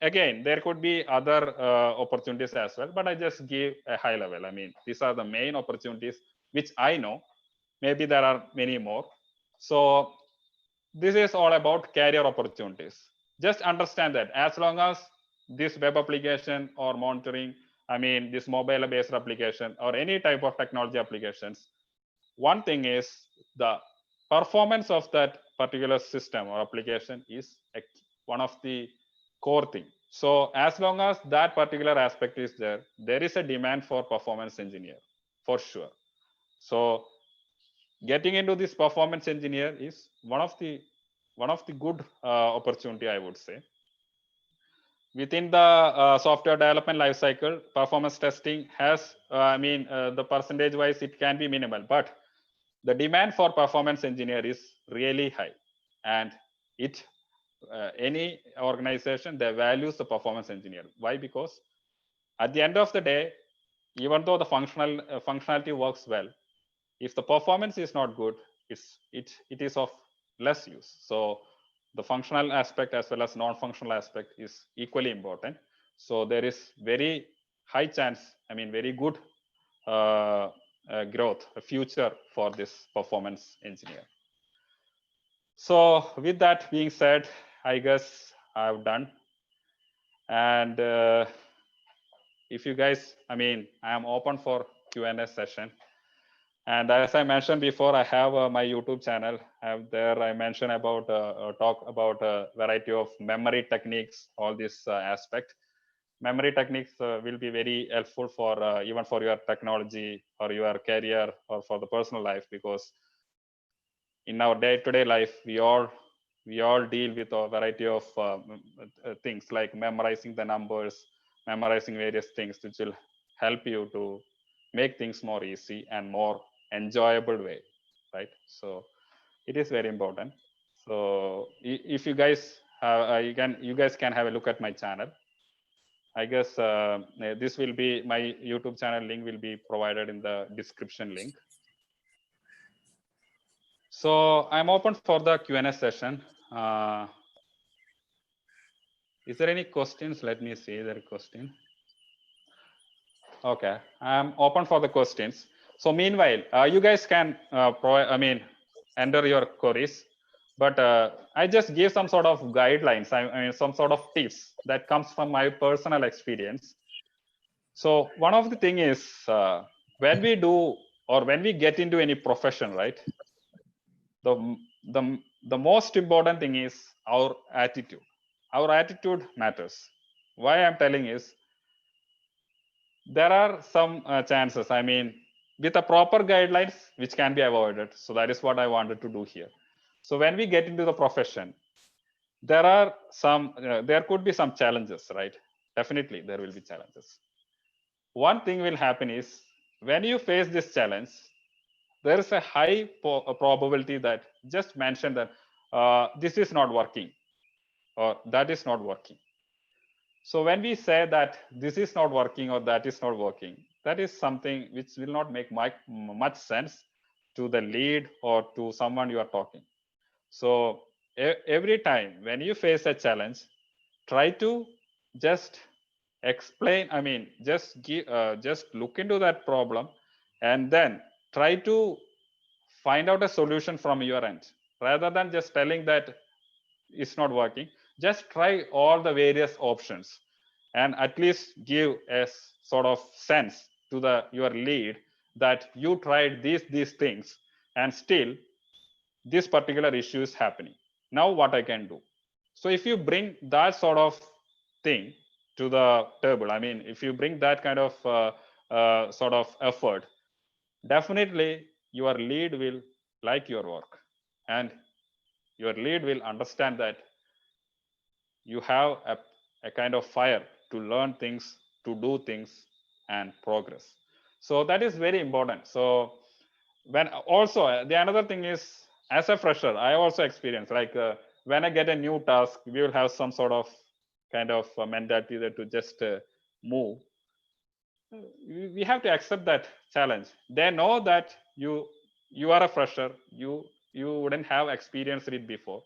Again, there could be other opportunities as well, but I just give a high level. I mean, these are the main opportunities which I know. Maybe there are many more. So this is all about career opportunities. Just understand that as long as this web application or monitoring, I mean, this mobile based application or any type of technology applications, one thing is the performance of that particular system or application is one of the core thing. So as long as that particular aspect is there, there is a demand for performance engineer for sure. So getting into this performance engineer is one of the good opportunity, I would say. Within the software development lifecycle, performance testing has, the percentage wise, it can be minimal, but the demand for performance engineer is really high, and any organization, they values the performance engineer. Why? Because at the end of the day, even though the functionality works well, if the performance is not good, it is of less use. So the functional aspect as well as non-functional aspect is equally important. So there is very high chance, very good growth, a future for this performance engineer. So with that being said, I guess I've done. And if you guys, I am open for Q&A session. And as I mentioned before, I have my YouTube channel. I mentioned about talk about a variety of memory techniques, all this aspect. Memory techniques will be very helpful for even for your technology or your career or for the personal life, because in our day-to-day life, we all deal with a variety of things like memorizing the numbers, memorizing various things, which will help you to make things more easy and more enjoyable way, right? So it is very important. So if you guys you guys can have a look at my channel. I guess this will be my YouTube channel link will be provided in the description link. So I'm open for the Q&A session. Is there any questions? Let me see the question. Okay, I'm open for the questions. So meanwhile, you guys can enter your queries, but I just give some sort of guidelines. Some sort of tips that comes from my personal experience. So one of the thing is when we do or when we get into any profession, right? The most important thing is our attitude. Our attitude matters. Why I'm telling is there are some chances, with the proper guidelines, which can be avoided. So that is what I wanted to do here. So when we get into the profession, there are some, there could be some challenges, right? Definitely there will be challenges. One thing will happen is when you face this challenge, there is a high probability that just mention that this is not working or that is not working. So when we say that this is not working or that is not working, that is something which will not make much sense to the lead or to someone you are talking. So every time when you face a challenge, try to just explain, just look into that problem and then try to find out a solution from your end, rather than just telling that it's not working. Just try all the various options and at least give a sort of sense to your lead that you tried these things and still this particular issue is happening. now what I can do. So if you bring that sort of thing to the table, I mean, if you bring that kind of sort of effort, definitely your lead will like your work, and your lead will understand that you have a kind of fire to learn things, to do things, and progress. So that is very important. So when also the another thing is, as a fresher, I also experience like when I get a new task, we will have some sort of kind of mentality that to just move. We have to accept that challenge. They know that you are a fresher, you wouldn't have experienced it before.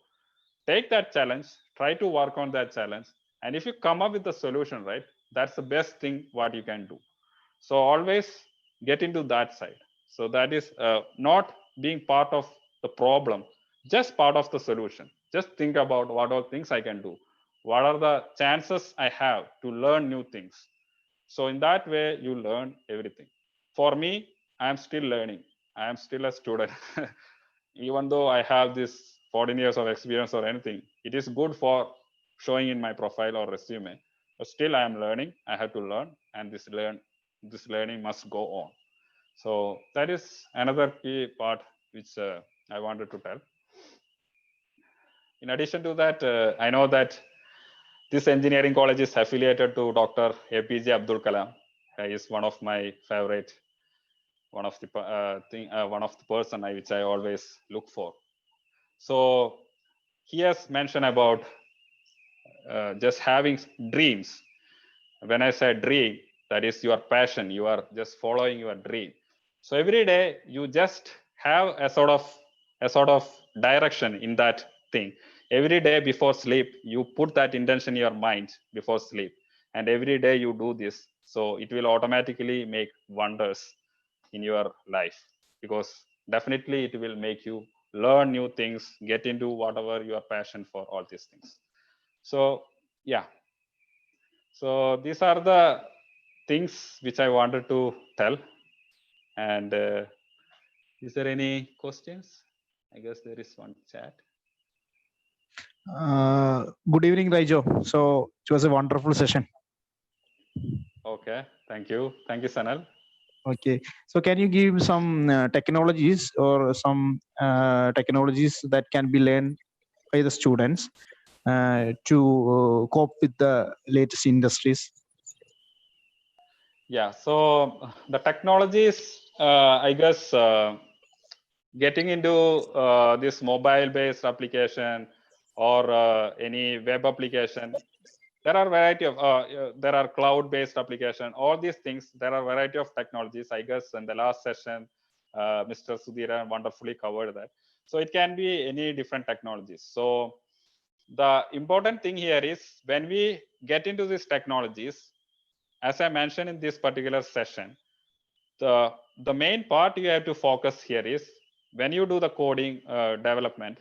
Take that challenge, try to work on that challenge, and if you come up with a solution, right, that's the best thing what you can do. So always get into that side. So that is not being part of the problem, just part of the solution. Just think about what all things I can do, what are the chances I have to learn new things. So in that way you learn everything. For me, I am still learning, I am still a student. Even though I have this 14 years of experience or anything, it is good for showing in my profile or resume, but still I am learning. I have to learn, and this learning must go on. So that is another key part which I wanted to tell. In addition to that, I know that this engineering college is affiliated to Dr. APJ Abdul Kalam. He is one of my favorite, one of the one of the person which I always look for. So he has mentioned about just having dreams. When I say dream, that is your passion. You are just following your dream. So every day you just have a sort of direction in that thing. Every day before sleep, you put that intention in your mind before sleep, and every day you do this. So it will automatically make wonders in your life, because definitely it will make you learn new things, get into whatever your passion for, all these things. So yeah, so these are the things which I wanted to tell. And is there any questions? I guess there is one chat. Good evening, Rijo. So it was a wonderful session. Okay, thank you, Sanal. Okay, so can you give some technologies or some technologies that can be learned by the students to cope with the latest industries? Yeah, so the technologies, I guess, getting into this mobile-based application or any web application, there are variety of there are cloud-based application. All these things, there are variety of technologies. I guess in the last session, Mr. Sudhira wonderfully covered that. So it can be any different technologies. So the important thing here is when we get into these technologies, as I mentioned in this particular session, the main part you have to focus here is when you do the coding development,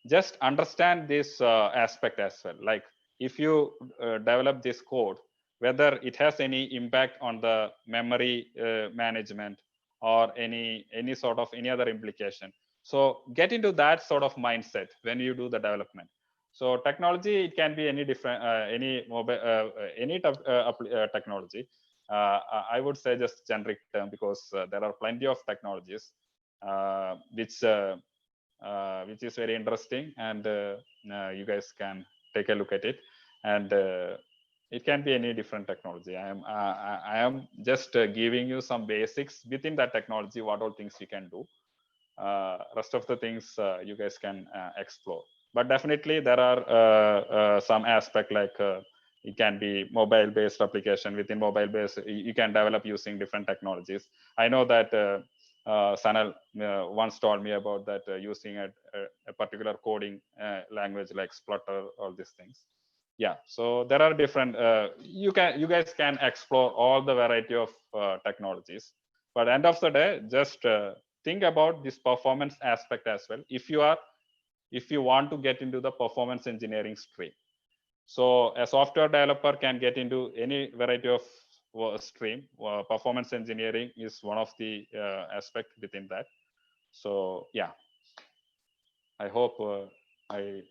just understand this aspect as well. Like if you develop this code, whether it has any impact on the memory management or any sort of any other implication. So get into that sort of mindset when you do the development. So technology, it can be any different any mobile any technology. I would say just generic term, because there are plenty of technologies which is very interesting, and you guys can take a look at it. And it can be any different technology. I am just giving you some basics within that technology, what all things you can do. Rest of the things you guys can explore. But definitely there are some aspect like it can be mobile based application. Within mobile based, you can develop using different technologies. I know that Sanal once told me about that using a particular coding language like Splutter, all these things. Yeah, so there are different you guys can explore all the variety of technologies. But end of the day, just think about this performance aspect as well if you want to get into the performance engineering stream. So a software developer can get into any variety of stream. Performance engineering is one of the aspect within that. So yeah, I hope I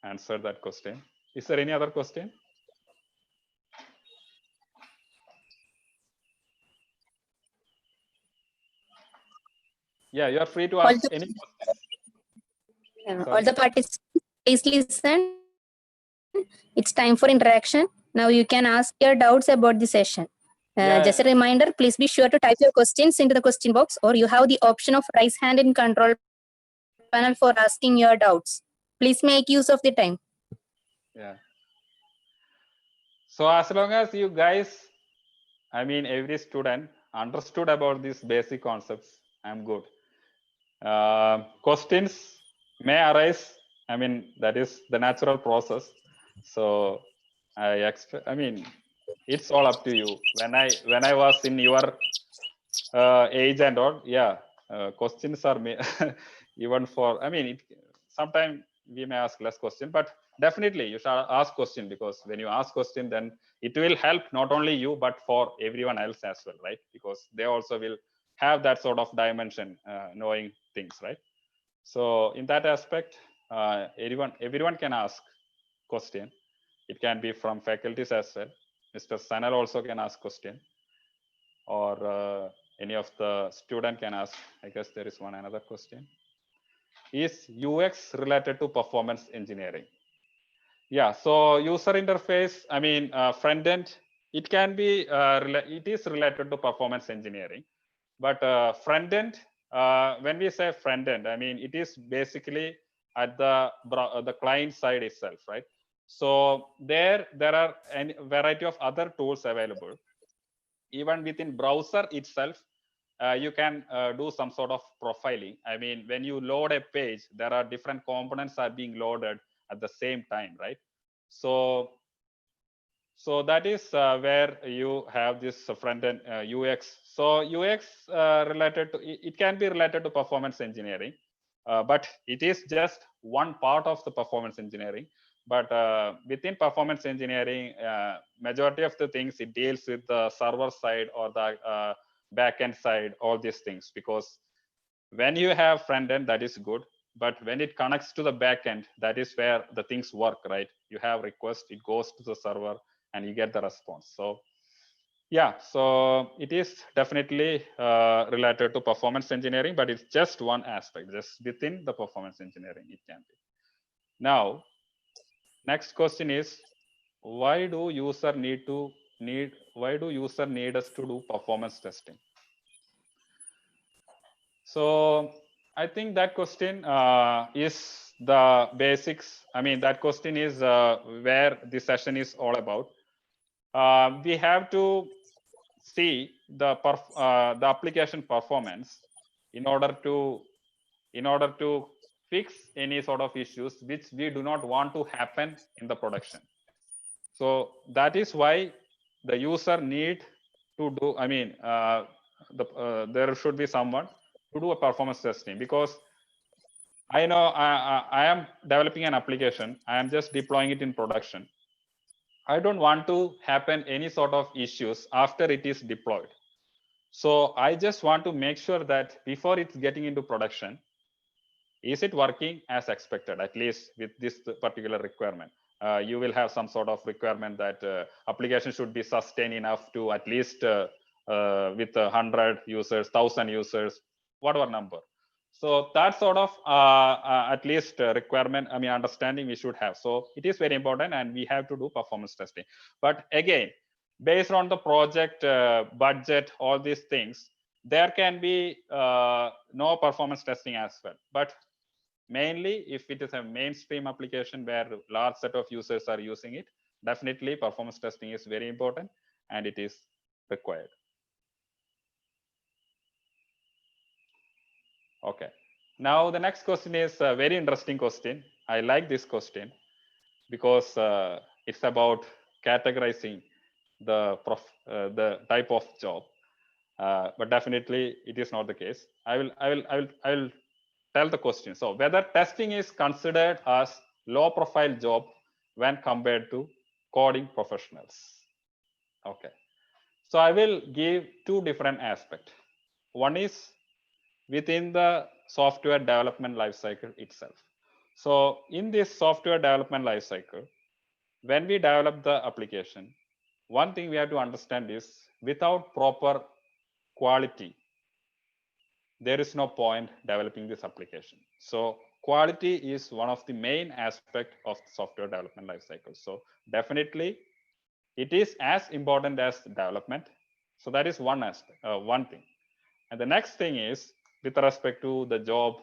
answered that question. Is there any other question? Yeah, you are free to ask any questions. All the participants, please listen. It's time for interaction. Now you can ask your doubts about the session. Just a reminder, please be sure to type your questions into the question box, or you have the option of raise hand in control panel for asking your doubts. Please make use of the time. Yeah. So as long as you guys, I mean, every student understood about these basic concepts, I'm good. Questions may arise. I mean, that is the natural process. So I mean, it's all up to you. When I was in your age and all, yeah, questions are even for, I mean, sometimes we may ask less question, but definitely you should ask question, because when you ask question, then it will help not only you, but for everyone else as well, right? Because they also will have that sort of dimension, knowing things, right? So in that aspect, everyone can ask question. It can be from faculties as well. Mr. Sanal also can ask question, or any of the student can ask. I guess there is another question. Is UX related to performance engineering? Yeah, so user interface, I mean, front end, it can be, it is related to performance engineering. But front end, when we say front end, I mean, it is basically at the client side itself, right? So there are a variety of other tools available. Even within browser itself, you can do some sort of profiling. I mean, when you load a page, there are different components are being loaded at the same time, right? So that is where you have this front end UX. So UX related to, it can be related to performance engineering, but it is just one part of the performance engineering. But within performance engineering, majority of the things, it deals with the server side or the backend side, all these things. Because when you have front end, that is good. But when it connects to the backend, that is where the things work, right? You have request, it goes to the server, and you get the response. So yeah, so it is definitely related to performance engineering, but it's just one aspect, just within the performance engineering it can be. Now, next question is, why do user need us to do performance testing? So I think that question is the basics. I mean, that question is where this session is all about. We have to see the application performance in order to fix any sort of issues which we do not want to happen in the production. So that is why the user need to do, I mean, there should be someone to do a performance testing, because I know I am developing an application, I am just deploying it in production. I don't want to happen any sort of issues after it is deployed. So I just want to make sure that before it's getting into production, is it working as expected, at least with this particular requirement. You will have some sort of requirement that application should be sustained enough to at least with 100 users, 1,000 users, whatever number. So that sort of at least requirement, I mean, understanding we should have. So it is very important, and we have to do performance testing. But again, based on the project budget, all these things, there can be no performance testing as well. But mainly, if it is a mainstream application where large set of users are using it, definitely performance testing is very important, and it is required. Okay. Now the next question is a very interesting question. I like this question because it's about categorizing the type of job, but definitely it is not the case. I will tell the question. So whether testing is considered as low profile job when compared to coding professionals. Okay. So I will give two different aspects. One is within the software development lifecycle itself. So in this software development lifecycle, when we develop the application, one thing we have to understand is without proper quality, there is no point developing this application. So quality is one of the main aspect of the software development lifecycle. So definitely it is as important as development. So that is one aspect, one thing. And the next thing is with respect to the job,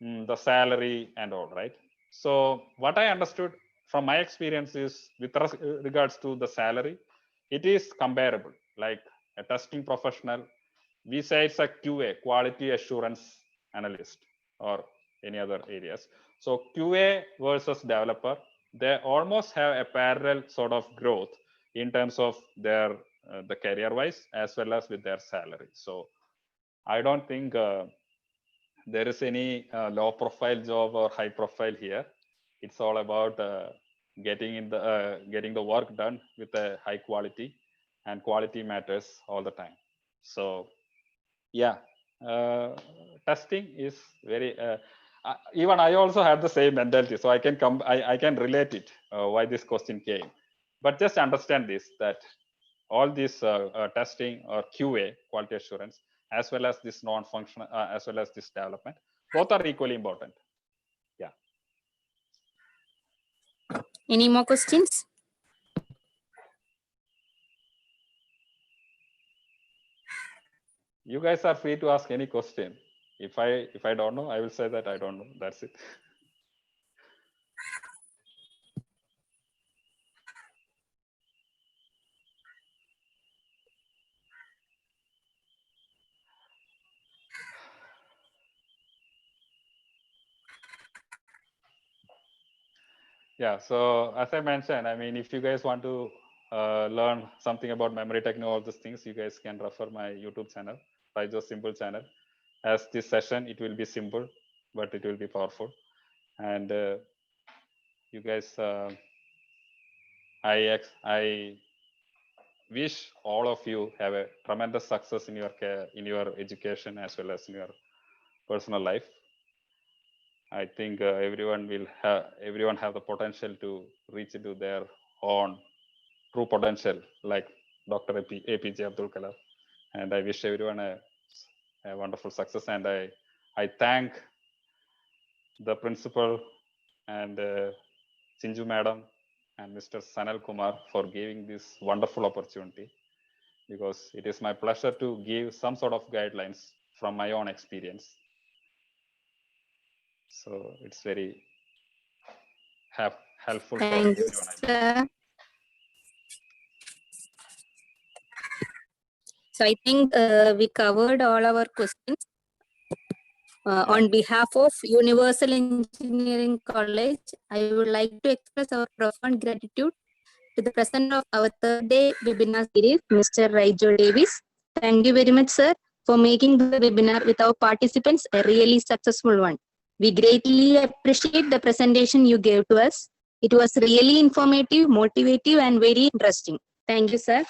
the salary and all, right? So what I understood from my experience is with regards to the salary, it is comparable. Like a testing professional, we say it's a QA, quality assurance analyst, or any other areas. So QA versus developer, they almost have a parallel sort of growth in terms of their the career wise as well as with their salary. So I don't think there is any low profile job or high profile here. It's all about getting the work done with a high quality, and quality matters all the time. So yeah, testing is very even I also have the same mentality, so I can come, I can relate it why this question came. But just understand this, that all this testing or QA, quality assurance, as well as this non-functional, as well as this development, both are equally important. Yeah. Any more questions? You guys are free to ask any question. If I don't know, I will say that I don't know. That's it. Yeah, so as I mentioned, I mean, if you guys want to learn something about memory techno, all these things, you guys can refer my YouTube channel, Rijo Simple channel. As this session, it will be simple, but it will be powerful. And you guys, I wish all of you have a tremendous success in your care, in your education, as well as in your personal life. I think everyone have the potential to reach into their own true potential, like Dr. APJ Abdul Kalam. And I wish everyone a wonderful success. And I thank the principal and Chinju madam and Mr. Sanal Kumar for giving this wonderful opportunity, because it is my pleasure to give some sort of guidelines from my own experience. So it's very helpful for Thank you, everyone. sir. So I think we covered all our questions. On behalf of Universal Engineering College, I would like to express our profound gratitude to the presenter of our third day webinar series, Mr. Rijo Davis. Thank you very much, sir, for making the webinar with our participants a really successful one. We greatly appreciate the presentation you gave to us. It was really informative, motivative, and very interesting. Thank you, sir.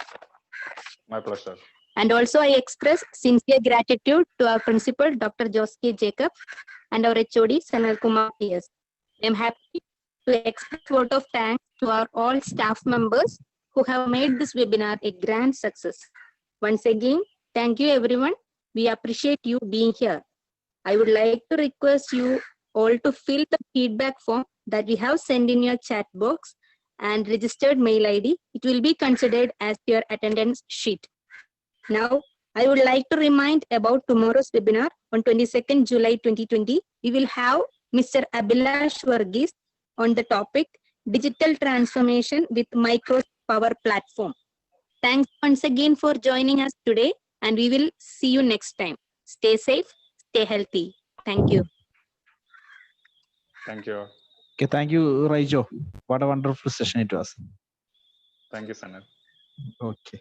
My pleasure. And also I express sincere gratitude to our principal, Dr. Joske Jacob, and our HOD, Sanal Kumar T.S. I am happy to express vote of thanks to our all staff members who have made this webinar a grand success. Once again, thank you everyone. We appreciate you being here. I would like to request you all to fill the feedback form that we have sent in your chat box and registered mail ID. It will be considered as your attendance sheet. Now, I would like to remind about tomorrow's webinar on 22nd July 2020. We will have Mr. Abhilash Varghese on the topic Digital Transformation with Microsoft Power Platform. Thanks once again for joining us today, and we will see you next time. Stay safe, stay healthy. Thank you. Thank you. Okay, thank you, Rijo. What a wonderful session it was. Thank you, Sanal. Okay.